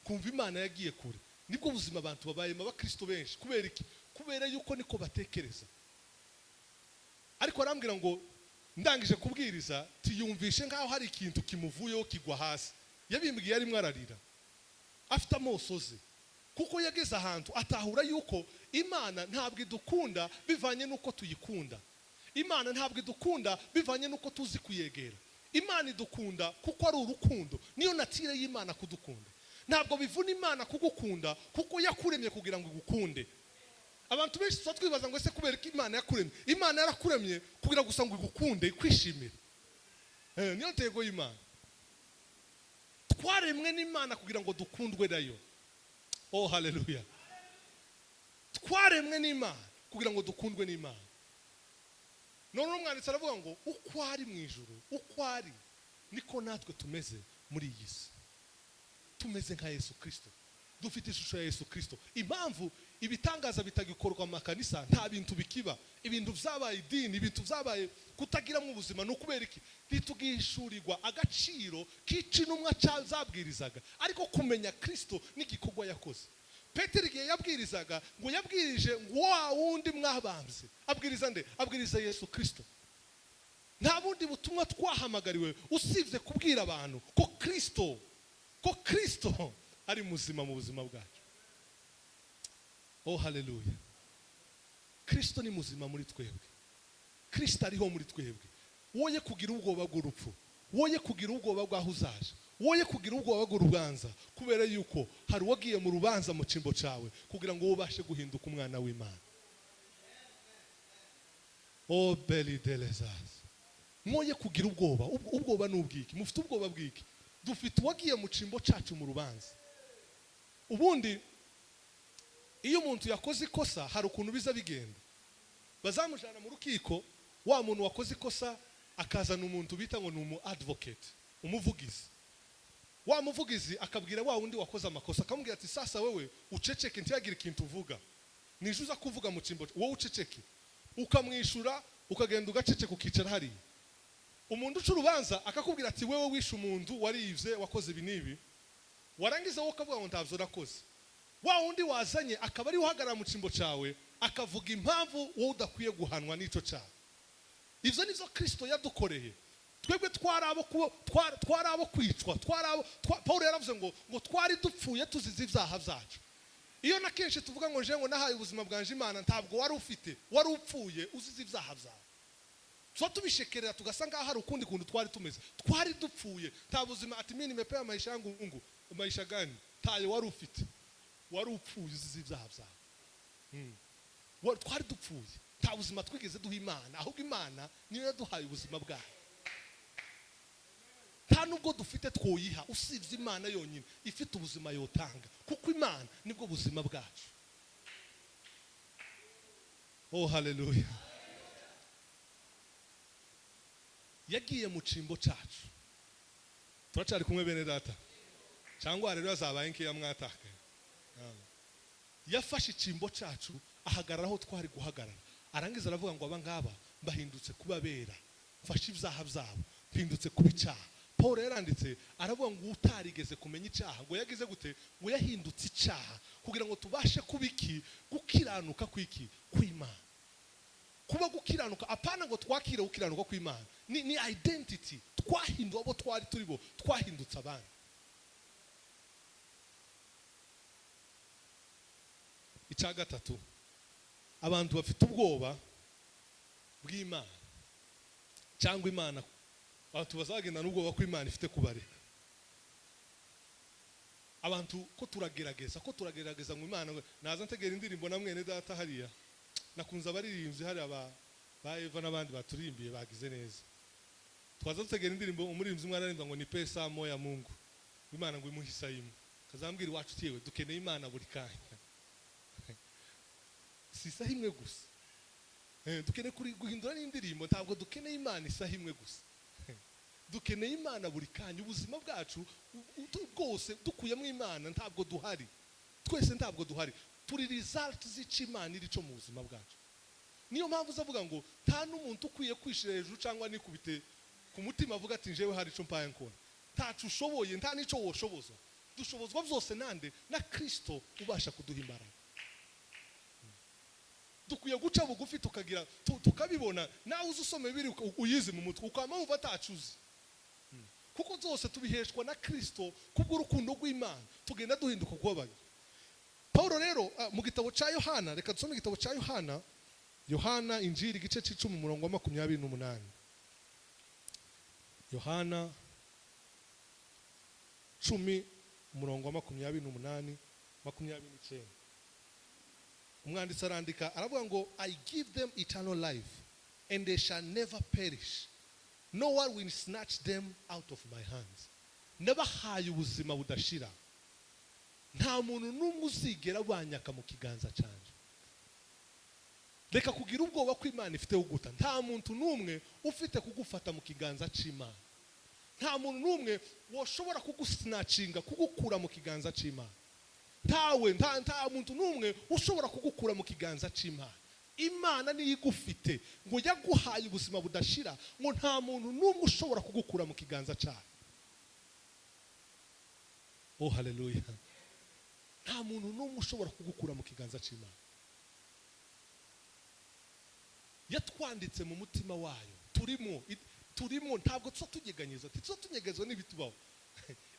kumva Imana yagiye kure. Nibwo buzima abantu babayemo abakristo benshi. Kubera iki? Kubera yuko niko batekereza. Ariko arambwira ngo ndangije kubwiriza tiyumvishe ngaho hari ikintu kimuvuyeho kigwa hasi. Yabimbwiye ari mwararira, afite amosoze, kuko yageze ahantu atahura yuko Imana ntabwo idukunda bivanye nuko tuyikunda. Imana ntabwo idukunda bivanye nuko tuzi kuyegera. Imana idukunda kuko ari urukundo, niyo natire y'Imana kudukunda. Ntabwo bivuna Imana kugukunda kuko yakuremye kugira ngo igukunde. Abantu benshi twibaza ngo ese kubera ko Imana yakuremye, Imana yarakuremye kugira gusa ngo igukunde, ikwishimire. Niyo ntego y'Imana. Twaremwe n'Imana kugira ngo dukundwe nayo. Oh haleluya. Twaremwe n'Imana kugira ngo dukundwe n'Imana. None umwanditsi aravuga ngo uko ari mu ijuru, uko ari niko natwe tumeze muri iyi si. Tumeze nka Yesu Kristo, dufite ishusho ya Yesu Kristo. Impamvu ibitangaza bitagikorwa mu makanisa, nta bintu bikiba, ibintu vyabaye idini, ibintu vyabaye kutagira mu buzima, no kubera iki ntitugishurirwa agaciro k'icinumwa cyazabwirizaga, ariko kumenya Kristo n'igikorwa yakoze. Petero igihe yabwirizaga ngo yabwirije ngo wa wundi mwabambye, abwiriza nde? Abwiriza Yesu Kristo. Nta bundi butumwa twahamagariwe usibye kubwira abantu ko Kristo ari muzima mu buzima bwacu. Oh haleluya. Kristo ni muzima muri twebwe. Kristo ariho muri twebwe. Woye kugira ubwoba bw'urupfu, woye kugira ubwoba bw'aho uzaje, woye kugira ubwoba bw'urubanza, kubera yuko hari wagiye mu rubanza mu cimbo cawe kugira ngo ubashe guhinduka umwana w'Imana. Oh beli delezaz. Mwoye kugira ubwoba. Ubwoba n'ubwiki? Mufite ubwoba bwiki? Dufite wagiye mu cimbo cacu mu rubanza. Ubundi iyo umuntu yakoze ikosa hari ukuntu biza bigenda. Bazamujana mu rukiko, wa muntu wakoze ikosa akazana umuntu bita ngo ni advocate, umuvugizi. Wa muvugizi akabwira wa wundi wakoze amakosa, akamubwira ati sasa wewe uceceke ntiyagira ikintu uvuga. Nijuza kuvuga mu cimbo, wowe uceceke. Ukamwishura ukagenda ugaceceka ukicara hari. Umuntu ucurubanza akakubwira ati wewe wishe umuntu warivye wakoze ibinibi. Warangiza wowe ukavuga ngo ntavyo nakoze. Wa wundi wazanye akaba ari uhagarara mu cimbo cawe akavuga impamvu wowe udakwiye guhanwa n'ico cyaha. Ivyo nivyo Kristo yadukoreye. Twebwe twarabo kwicwa, Paulo yaravuze ngo twari dupfuye tuzize ivyaha vyacu. Iyo nakenshi tuvuga ngo nje ngo nahaye ubuzima bwanje Imana, ntabwo wari ufite, wari upfuye uzize ivyaha vyawe. So tubishekerera tugasanga hari ukundi kuntu twari tumeze. Twari dupfuye, nta buzima. Ati mimi nimepewa maisha yangu Mungu. Maisha gani? Tayo wari ufite. Wari upfuye uzize ivyaha vyawe. Twari dupfuye, nta buzima twigeze duha Imana, ahubwo Imana niyo yaduhaye ubuzima bwayo. Nta nubwo dufite twoyiha usibye Imana yonyine ifite ubuzima yotanga, kuko Imana nibwo buzima bwacu. Oh haleluya. Yagiye mu cimbo cacu. Turacari kumwe bene data. Cyangwa rero yazabaye nkiya mwataka. Yafashe icimbo cacu ahagararaho twari guhagarara. Arangiza aravuga ngo abangaba bahindutse kubabera. Fasha ivyaha vyabo, mpindutse kubicaha. Paul yaranditse aravuga ngo utarigeze kumenya icyaha ngo yagize gute, ngo yahindutse icyaha kugira ngo tubashe kubiki gukiranuka kwiki kw'Imana. Kuba gukiranuka apana ngo twakire gukiranuka kw'Imana, ni identity. Twahinduwe abo twari turibo, twahindutse abana. Icya gatatu, abantu bafite ubwoba bw'Imana cyangwa Imana, abantu bazagenda n'ubwoba ko Imana ifite kubareka. Abantu ko turagerageza ngo Imana naza ntegera indirimbo na mwene data hariya, nakunze abaririmbyi hari ba Eva n'abandi baturimbiye bagize neza. Twaza dutegera indirimbo, umurimbyi umwe ararimba ngo ni pesa moya Mungu, Imana ngo imuhisa imwe. Kazambwira iwacu tiyewe dukeneye Imana buri kanya. Sisa himwe gusa. Dukeneye guhindura n'indirimbo, ntabwo dukeneye Imana isaha imwe gusa. Dukeneye Imana buri kanya. Ubuzima bwacu bwose dukuyemo Imana ntabwo duhari. Twese ntabwo duhari. Turi result z'Imana irico mu buzima bwacu. Niyo mpamvu uzavuga ngo nta n'umuntu ukwiye kwishira hejuru cyangwa nikubite ku mutima avuga ati njewe hari ico mpaye nkora. Ntacu ushoboye, nta nico woshoboza. Dushobozwa byose nande na Kristo ubasha kuduha imbaraga. Dukwiye guca bugufi tukagira tukabibona, nawe uzusome biri uyizi mu mutwe ukama umva atacuze. Kuko zose tubiheshwa na Kristo kubw'urukundo rw'Imana, tugenda duhinduka kubabaye. Paulo rero mu gitabo cya Yohana, reka dusome igitabo cya Yohana injiri igice c'10 umurongo wa 28. Yohana 10:28-29 umwanditsi arandika aravuga ngo I give them eternal life and they shall never perish, no one will snatch them out of my hands. Nabahaye ubuzima budashira, nta muntu n'umwe uzigera banyaka mu kiganza cyanjye. Reka kugira ubwoba ko Imana ifite uguta. Nta muntu n'umwe ufite kugufata mu kiganza cy'Imana. Nta muntu n'umwe woshobora kugusnatchinga, kugukura mu kiganza cy'Imana. Nta muntu n'umwe ushobora kugukura mu kiganza cy'Imana. Imana niyo igufite ngo yaguhaye ubuzima budashira, ngo nta muntu n'umwe ushobora kugukura mu kiganza cyayo. Oh haleluya. Nta muntu n'umwe ushobora kugukura mu kiganza cy'Imana. Yatwanditse mu mutima wayo, turimo ntabwo tunyeganyeza, tunyegezwa n'ibitubaho.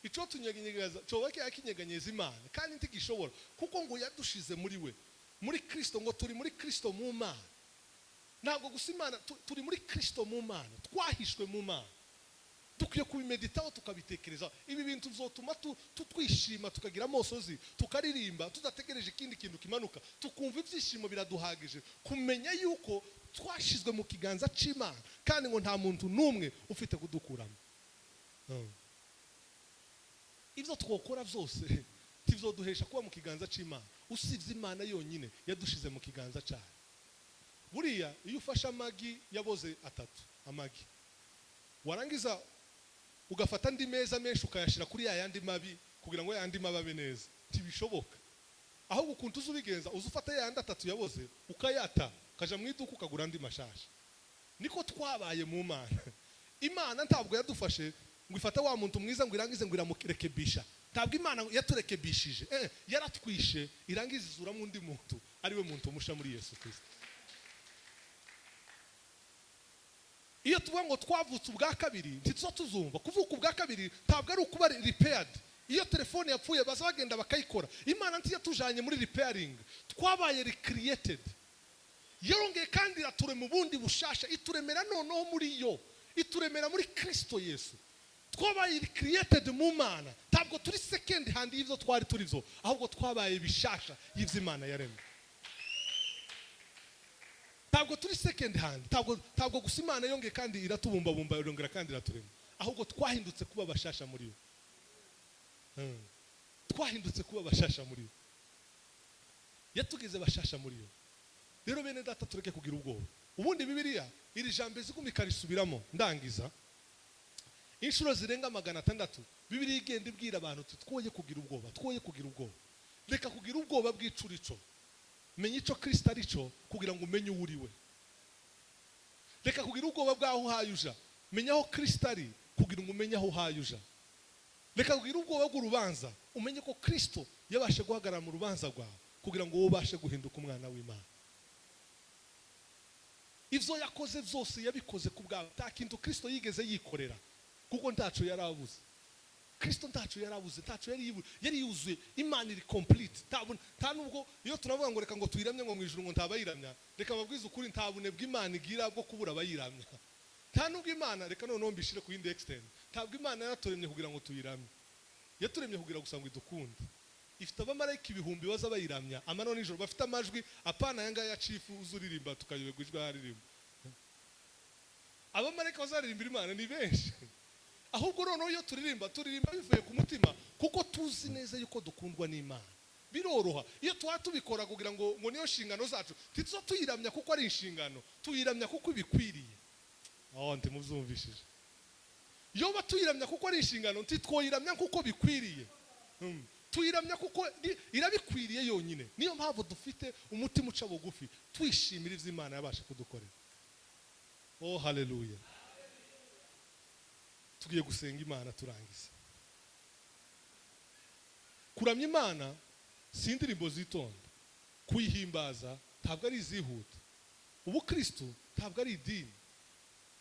Ico tunyeganyeza cyo yakinyeganyeza Imana kandi ntigishobora, kuko ngo yadushize muri we, muri Kristo, ngo turi muri Kristo mu Mana. Ntabwo gusa Imana, turi muri Kristo mu Mana, twahishwe mu Mana. Dukwiye kubimeditaho tukabitekereza. Ibi bintu bizotuma twishima, tukagira amosozi, tukaririmba, tudategereje ikindi kintu kimanuka, tukumva ibyishimo biraduhagije kumenya yuko twashizwe mu kiganza cy'Imana kandi ngo nta muntu n'umwe ufite kudukuramo. Ibyo twokora byose tibizoduhesha kuba mu kiganza cy'Imana, usibye Imana yonyine yadushize mu kiganza cyayo. Buriya iyo ufashe amagi yaboze 3 amagi, warangiza ugafata andi meza menshi ukayashira kuri yandi mabi kugira ngo yandi mababe neza, tibishoboka. Ahubwo ukuntu uzubigenza, uzufata yandi 3 yaboze ukayata, kaja mu iduka ukagura andi mashasha. Niko twabaye mu Mana. Imana ntabwo yadufashe ngo ifata wa muntu mwiza ngo irangize ngo iramurekebisha. Ntabwo Imana yaturekebishije, yaratwishe irangize izura mu ndi muntu, ari we muntu musha muri Yesu Kristo. Iyo tuvuga ngo twavutse ubwa kabiri, ntitso tuzumva kuvuka ubwa kabiri ntabwo ari ukuba repaired. Iyo telefone yapfuye baza bagenda bakayikora. Imana ntiya tujanye muri repairing, twabaye recreated. Yongeye kandi irature mu bundi bushasha, ituremera noneho muri yo, ituremera muri Kristo Yesu. Twabaye recreated mu Mana, ntabwo turi second hand y'ivyo twari turi byo, ahubwo twabaye bishasha y'ivyo Imana yaremye. Ntabwo turi second hand, ntabwo gusa Imana yongeye kandi iratubumbabumba yongera kandi iraturema, ahubwo twahindutse kuba bashasha muri yo. Twahindutse kuba bashasha muri yo, yatugeze bashasha muri yo. Rero bene data tureke kugira ubwoba. Ubundi Bibiliya iri jambo zigumika risubiramo, ndangiza inshuro zirenga 600 Bibiliya igenda ibwira abantu twoye kugira ubwoba, twoye kugira ubwoba. Reka kugira ubwoba bw'icurico, menya ico Kristo ari cyo kugira ngo umenye uri we. Reka kugira ubwoba bwaho hayuja, menya aho Kristo ari kugira ngo umenye aho hayuja. Reka kugira ubwoba bw'urubanza, umenye ko Kristo yabashe guhagarara mu rubanza rwawe kugira ngo ubashe guhinduka umwana w'Imana. Ivyo yakoze byose yabikoze ku bwawe, nta kintu Kristo yigeze yikorera, kuko ntaco yarabuze. Kristo ntaco yarabuze, ntaco yari yuzuye. Imana iri complete. Nta nubwo iyo tunavuga ngo reka ngo tuyiramye ngo mu ijuru ngo ntabayiramya, reka babwize ukuri ntabune bw'Imana igira bwo kubura abayiramya. Nta nubwo Imana, reka noneho mbishire ku yindi extend, ntabwo Imana yaraturemye kugira ngo tuyiramye, yaturemye kugira gusa ngo idukunde. Ifite abamarayika 1000 baza bayiramya amano nijoro, bafite amajwi apana yanga ya chief uzuririmba tukayoberwa ijwi haririmba. Abamarayika bazaririmbira Imana ni benshi, ahubwo noneho iyo turirimba bivuye ku mutima, kuko tuzi neza yuko dukundwa n'Imana. Biroroha iyo tubikora kugira ngo niyo nshingano zacu, titso tuyiramya kuko ari inshingano, tuyiramya kuko ibikwiriye. Ndi muzumvishije. Iyo batuyiramya kuko ari inshingano, ntitwoyiramya kuko bikwiriye. Tuyiramya kuko irabikwiriye yonyine. Niyo mpamvu dufite umutima uca bugufi, twishimira ivyo Imana yabasha kudukorera. Oh haleluya. Tugiye gusenga Imana turangiza. Kuramya Imana si indirimbo zitonda, kuyihimbaza ntabwo ari izihuta. Ubu Kristo ntabwo ari idini,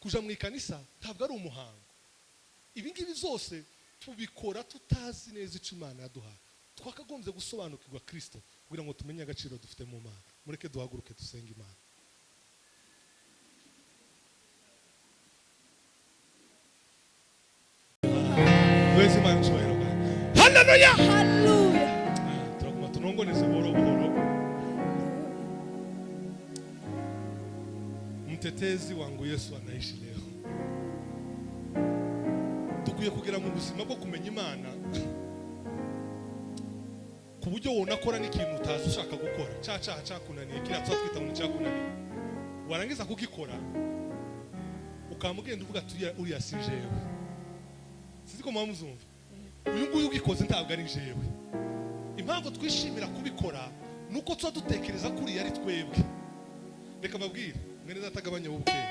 kuja mu ikanisa ntabwo ari umuhango. Ibi ngibi zose tubikora tutazi neza icyo Imana yaduhaye. Twakagombye gusobanukirwa Kristo kugira ngo tumenye agaciro dufite mu Mana. Mureke duhaguruke dusenga Imana. wese Imana icyubahiro bwawe. Haleluya. Hallelujah. Turaguma tunongoneze buhoro buhoro. Mtetezi wangu Yesu anaishi leo. Dukwiye kugira mu buzima bwo kumenya Imana ku buryo wonakora n'ikintu utazi ushaka gukora. Cyaha cyakunaniye kira twatwita ngo cyakunaniye. Warangiza kugikora ukamugenda uvuga uriya si jewe. Sizi ko mwamuzumva. Uyu nguyu ugikoze ntabwo ari jewe. Impamvu twishimira kubikora nuko tuba dutekereza kuri yari twebwe. Reka mbabwire mwene datagabanya ubukeye.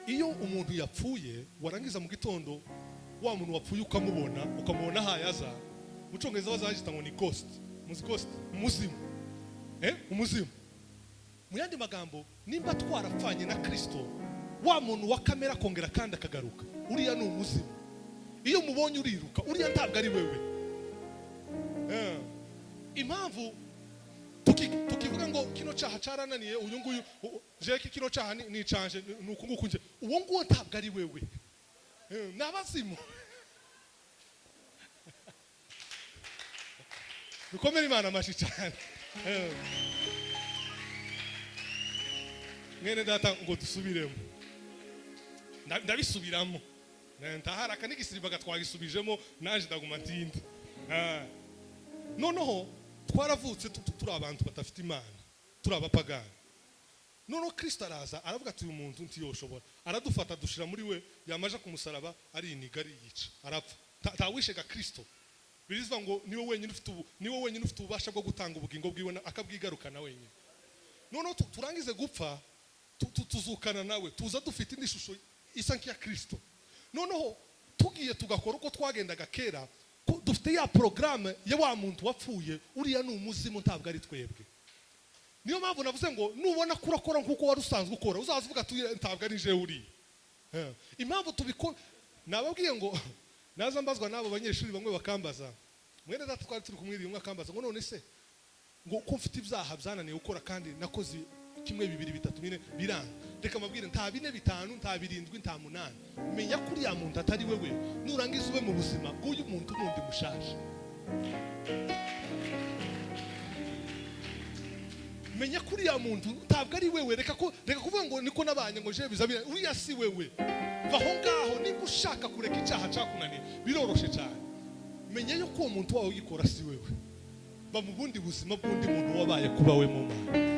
Iyo umuntu yapfuye warangiza mu gitondo wa muntu wapfuye ukamubona hayaza mu Cyongereza bazahita ngo ni ghost. Muzi ghost? Umuzimu. Umuzimu. Mu yandi magambo nimba twarapfanye na Kristo wa muntu wa kamera kongera kandi akagaruka uriya ni umuzimu. Iyo mubonye uriruka uriya ntabwo ari wewe. Impamvu tukivuga ngo kino cyaha cyarananiye uyu nguyu je kino cyaha ni canje nuko nguko nje uwo nguwo ntabwo ari wewe. Nabazimu. Bikomere Imana amashi cyane. Mwene data ngo dusubiremo. Ndabisubiramo. Ntaharaka n'igisiribaga twagisubijemo naje ndaguma ntinde. Noneho twaravutse turi abantu batafite Imana. Turi abapagani. Noneho Kristo araza aravuga ati uyu muntu ntiyoshobora. Aradufata dushira muri we yamaje ku musaraba ari inigari yica. Arapfa. Tawishega Kristo. Birizwa ngo niwe wenyine ufite ububasha bwo gutanga ubugingo bwiwe akabwigarukana wenyine. Noneho turangize gupfa tuzukana nawe tuza dufite indi shusho isa nk'iya Kristo. Noneho tugiye tugakora uko twagendaga kera dufite ya programme ya wa muntu wapfuye uriya ni umuzimu ntabwo ari twebwe. Niyo mpamvu navuze ngo nubona kurakora nkuko wari usanzwe ukora uzavuga ntabwo ari je uri. Impamvu tubikora nababwiye ngo naza mbazwa nabo banyeshuri bamwe bakambaza mwene data twari turi kumwiriye umwe akambaza ngo none se ngo ko mfite ibyaha byananiye gukora kandi nakoze kimwe bibiri bitatu bine biranga. Reka mabwire nta bine bitanu nta birindwi nta munani. Menya kuri ya muntu atari wewe nurangiza ube mu buzima bw'uyu muntu n'undi mushaje. Menya kuri ya muntu ntabwo ari wewe. Reka kuvuga ngo niko nabanye ngo je bizabira uriya si wewe. Vaho ngaho niba ushaka kureka icyaha cyakunaniye biroroshe cyane. Menya yuko uwo muntu wawe ugikora si wewe. Ba mu bundi buzima bw'undi muntu wabaye kuba we mu Mana.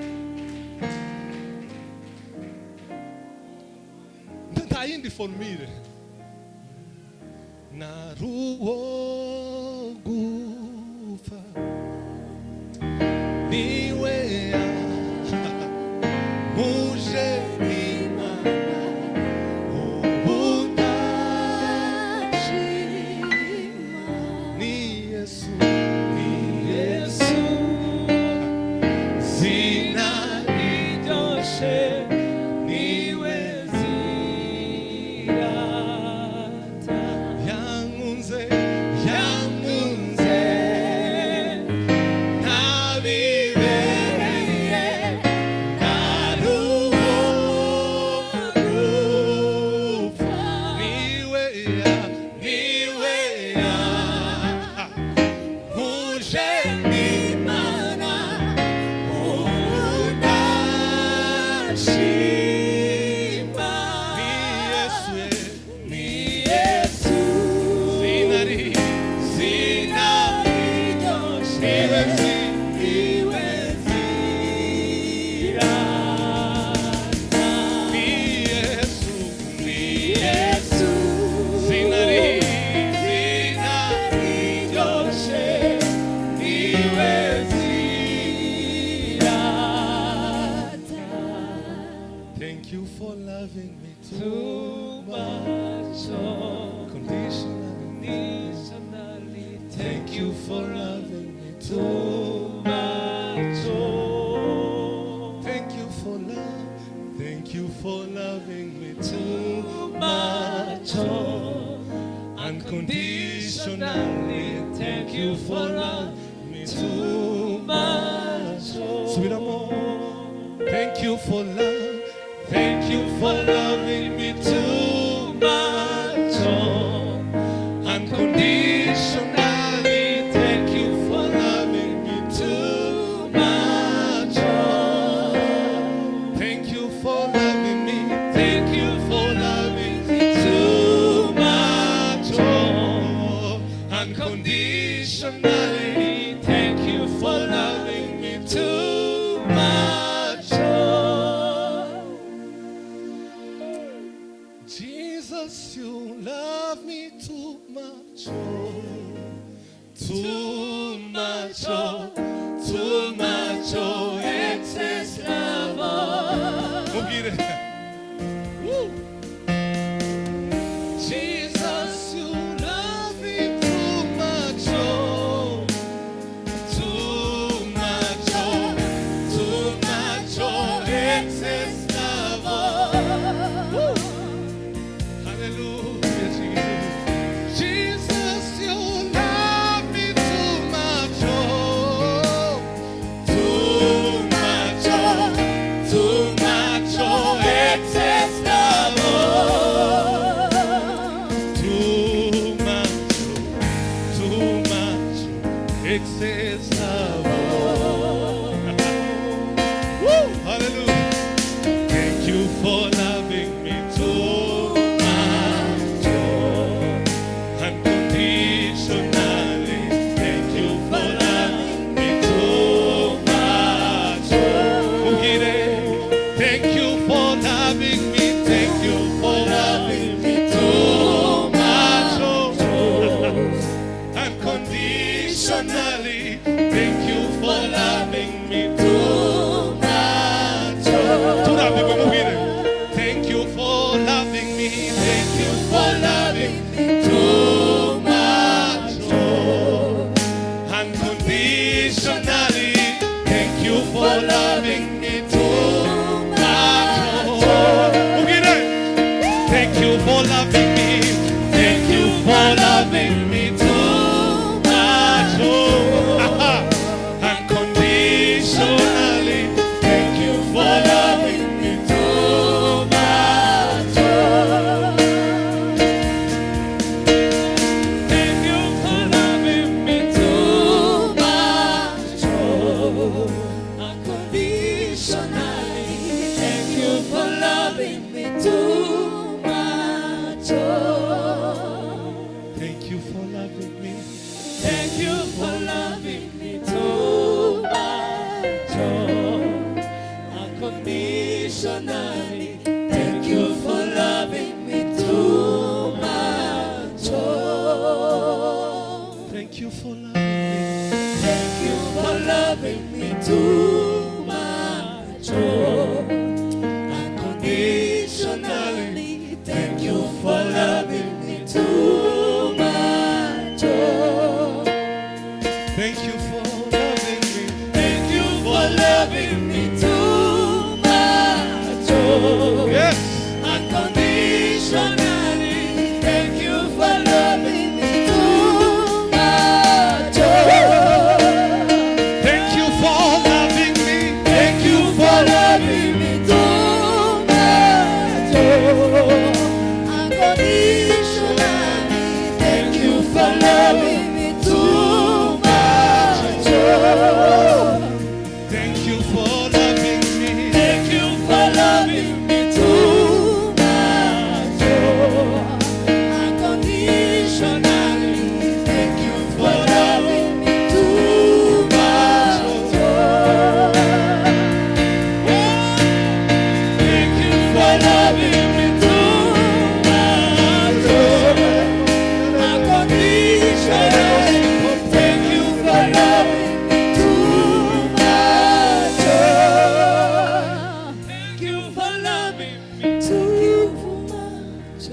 Yindi formule naruwo gufa niwe muje Imana ubudashima ni Yesu zina iryoshe unconditionally. Thank you for loving me too much. Thank you for love. Thank you for loving me too much. unconditionally. Thank you for loving me too much. Jesus, you love me too much. Too much, Too much, excess love. MUGIHE. Jesus, you love me too much. Too much, excess love. Hallelujah, Jesus. Jesus, you love me too much. Too much, excess love. too much, excess love. Woo! Hallelujah. Thank you for loving me too much, unconditionally. Thank you for loving me too much. MUGIHE. Thank you for loving me. Thank you for loving me too much, unconditionally. Thank you for loving me too much. Too loving me, MUGIHE. Thank you for loving me. Thank you for loving me too much, unconditionally. Thank you for loving me too much. MUGIHE. Thank you for loving me. Thank you for loving me too much. Unconditionally. Thank you for loving me too much. Thank you for loving me too much. Unconditionally. Thank you for loving me too much. Thank you for loving me. Thank you for loving me too much. Unconditionally. Thank you for loving me too much. Thank you for loving me. Thank you for loving me too much. Unconditionally. Thank you for loving me too much. Thank you for loving me. Thank you for loving me too much. Yes. Unconditionally. Thank you for loving me too much. Thank you for loving me. Thank you for loving me too much. Unconditionally. Thank you for loving me too much. Thank you for loving me. Thank you for loving me too much. Unconditionally. Thank you for loving me too much. Thank you for loving me too much. Unconditionally. Thank you for loving me too much. Thank you for loving me too much.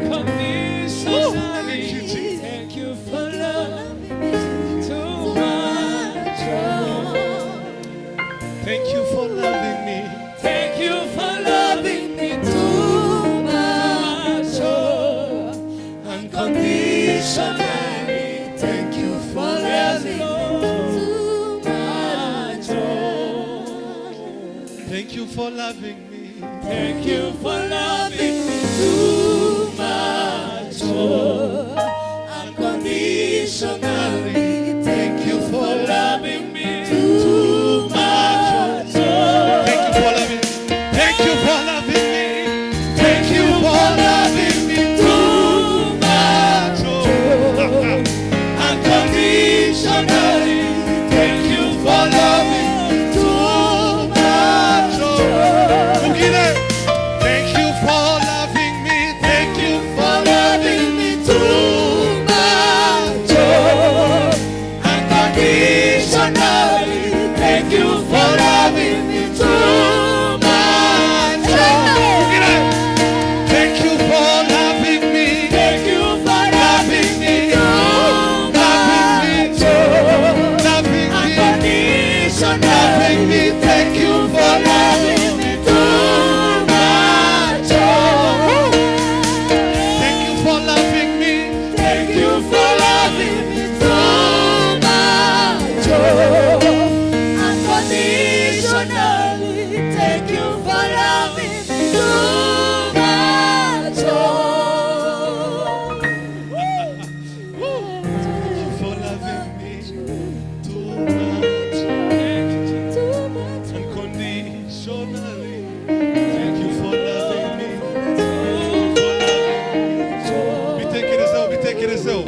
Unconditionally. Thank you for loving me too much. Thank you for loving me. Thank you for loving me too much. Unconditionally. Thank you for loving me too much. Thank you for loving me. Thank you for loving me too much. Unconditionally. Thank you for loving me too much. Thank you for loving me. Thank you for loving me. Thank you for loving me too much. tugezeho.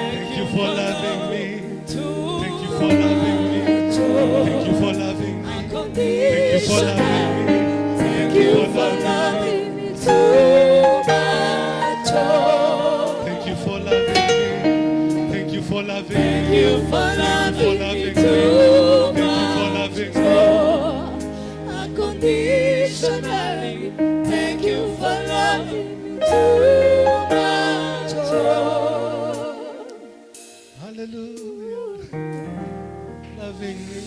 Thank you for loving me. Thank you for loving me. Thank you for loving me. Thank you for loving me. Thank you for loving me too much. Thank you for loving me. Thank you for loving me. Thank you for loving me too much. Unconditionally. Thank you for loving me too much. Hallelujah. Loving me.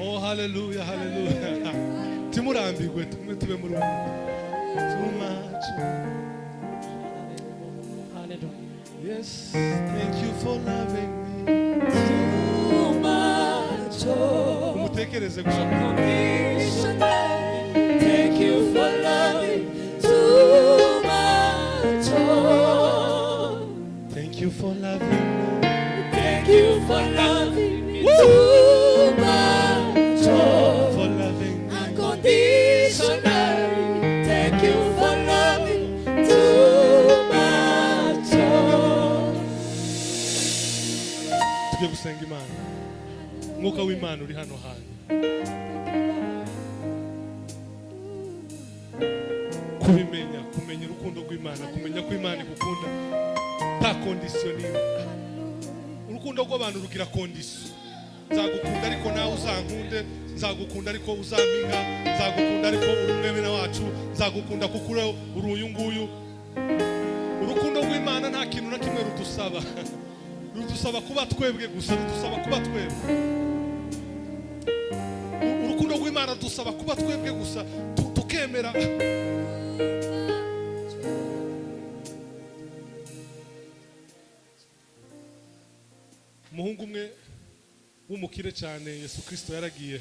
Oh, hallelujah, hallelujah. Timurambirwe tumwe tube muri too much. Yes, thank you for loving me too much. Umutekereze gushaka. Thank you for loving too much. Thank you for loving me. Thank you for loving me too much. For loving me unconditionally. Thank you for loving too much. Tujye gusenga Imana. Mwuka w'Imana uri hano hanyu. kumenya urukundo rw'Imana, kumenya ko Imana igukunda ta conditioning. Urukundo rw'abantu rugira condition. Nzagukunda ariko nawe uzankunde, nzagukunda ariko uzampinga, nzagukunda ariko uri umwemera wacu, nzagukunda kuko uri uyu nguyu. Urukundo rw'Imana nta kintu na kimwe rudusaba. Rudusaba kuba twebwe gusa, rudusaba kuba twebwe. Urukundo rw'Imana dusaba kuba twebwe gusa, tukemera. Umuhungu umwe w'umukire cyane Yesu Kristo yaragiye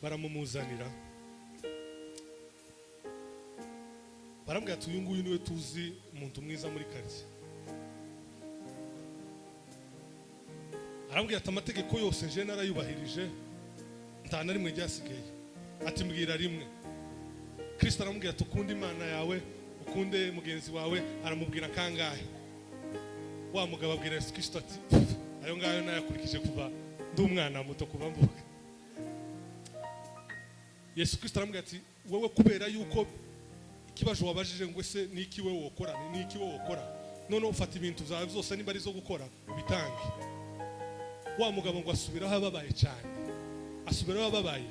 baramumuzanira. Barambwira ati uyu nguyu niwe tuzi umuntu mwiza muri quartier. Arambwira ati amategeko yose je narayubahirije nta na rimwe ryasigaye. Ati mbwira rimwe. Kristo aramubwira ati ukunda Imana yawe, ukunde mugenzi wawe. Aramubwira kangahe? Wa mugabo abwira Yesu Kristo ati ayo ngayo nayakurikije kuva ndi umwana muto kuva mvuka. Yesu Kristo aramubwira ati wowe kubera yuko ikibazo wabajije ngo ese niki we wokora, niki we wokora, none ufata ibintu zawe byose niba ari zo gukora ubitange. Wa mugabo ngo asubiraho ababaye cyane, asubiraho ababaye.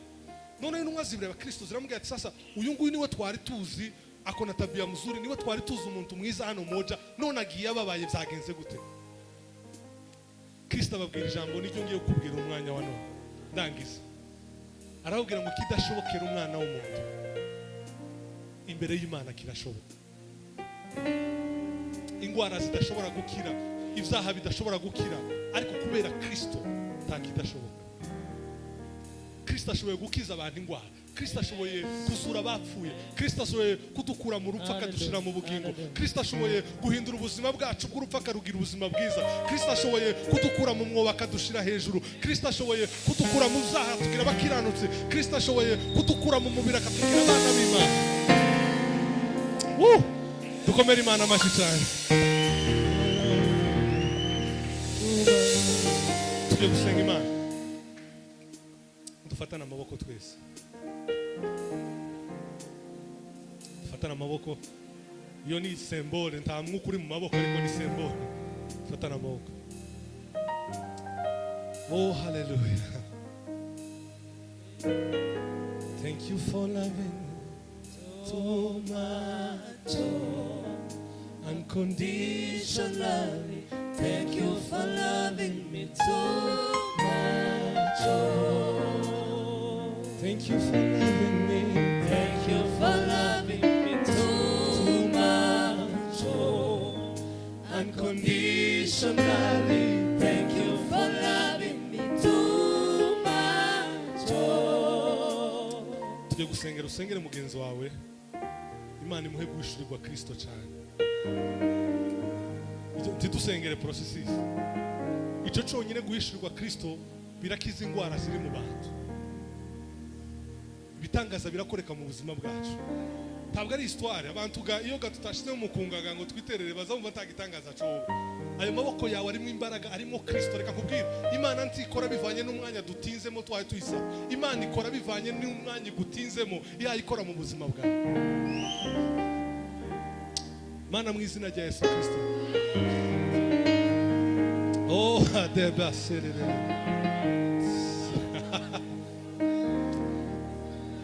None intumwa zibireba Kristo ziramubwira ati sasa uyu nguyu niwe twari tuzi akona tabia mzuri, niwe twari tuzi umuntu mwiza hano moja, none agiye ababaye byagenze gute? Kristo ababwira ijambo n'icyo ngiye kubwira umwanya wa none ndangiza. Arababwira ngo kidashobokera umwana w'umuntu imbere y'Imana kirashoboka. Ingwara zidashobora gukira, ibyaha bidashobora gukira, ariko kubera Kristo ntakidashoboka. Kristo ashoboye gukiza abantu ingwara, Kristo ashoboye kuzura abapfuye, Kristo ashoboye kudukura mu rupfu akadushira mu bugingo, Kristo ashoboye guhindura ubuzima bwacu bw'urupfu akarugira ubuzima bwiza, Kristo ashoboye kudukura mu mwobo akadushira hejuru, Kristo ashoboye kudukura mu byaha tugira abakiranutse, Kristo ashoboye kudukura mu mubiri akatugira abana b'Imana. Dukomere Imana amashyi cyane. Tujye gusenga Imana. Dufatana amaboko twese. Dufatana amaboko. Iyo ni symbole, nta mwuka uri mu maboko ariko ni symbole. Dufatana amaboko. Oh, hallelujah. Thank you for loving so much, unconditionally. Thank you for loving me so much. Thank you for loving me. Thank you for loving me too much. Unconditionally. Thank you for loving me too much. Tujye gusengera, usengere mugenzi wawe. Imana imuhe guhishurirwa Kristo cyane. Tidusengere processes. Icyo cyonyine guhishurirwa Kristo birakiza ingwara ziri mu bantu. ibitangaza birakoreka mu buzima bwacu. Ntabwo ari histoire abantu iyo gatutashyizeho umukungaga ngo twiterere bazumva ntagitangaza cyo. Ayo maboko yawe arimo imbaraga, arimo Kristo. Reka nkubwire, Imana ntikora bivanye n'umwanya dutinzemo twaye tuyisaba. Imana ikora bivanye n'umwanya igutinzemo, yayikora mu buzima bwawe. Mana mu izina rya Yesu Kristo. Oh, adebaserere.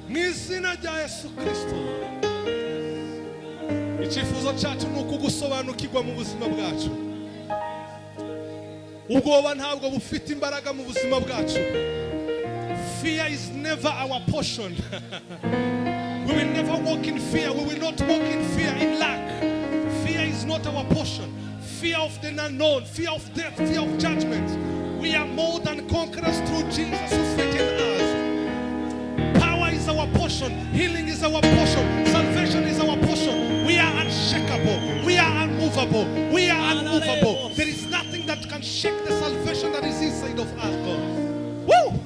Mu izina rya Yesu Kristo. Icyifuzo cyacu ni ukugusobanukirwa mu buzima bwacu. Ubwoba ntabwo bufite imbaraga mu buzima bwacu. Fear is never our portion. We will never walk in fear. We will not walk in fear, in lack. Fear is not our portion. Fear of the unknown, fear of death, fear of judgment. We are more than conquerors through Jesus who strengthens us. Power is our portion. Healing is our portion. Salvation is our portion. We are unshakable. We are unmovable. We are unmovable. There is nothing that can shake the salvation that is inside of us, God. Woo!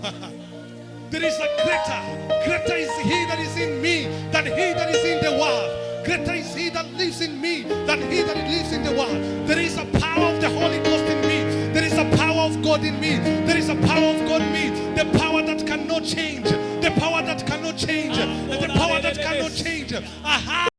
There is a greater. Greater is he that is in me than he that is in the world. Greater is he that lives in me than he that lives in the world. There is a power of the Holy Ghost in me. There is a power of God in me. There is a power of God in me. The power that cannot change. The power that cannot change. The power that cannot change. Aha!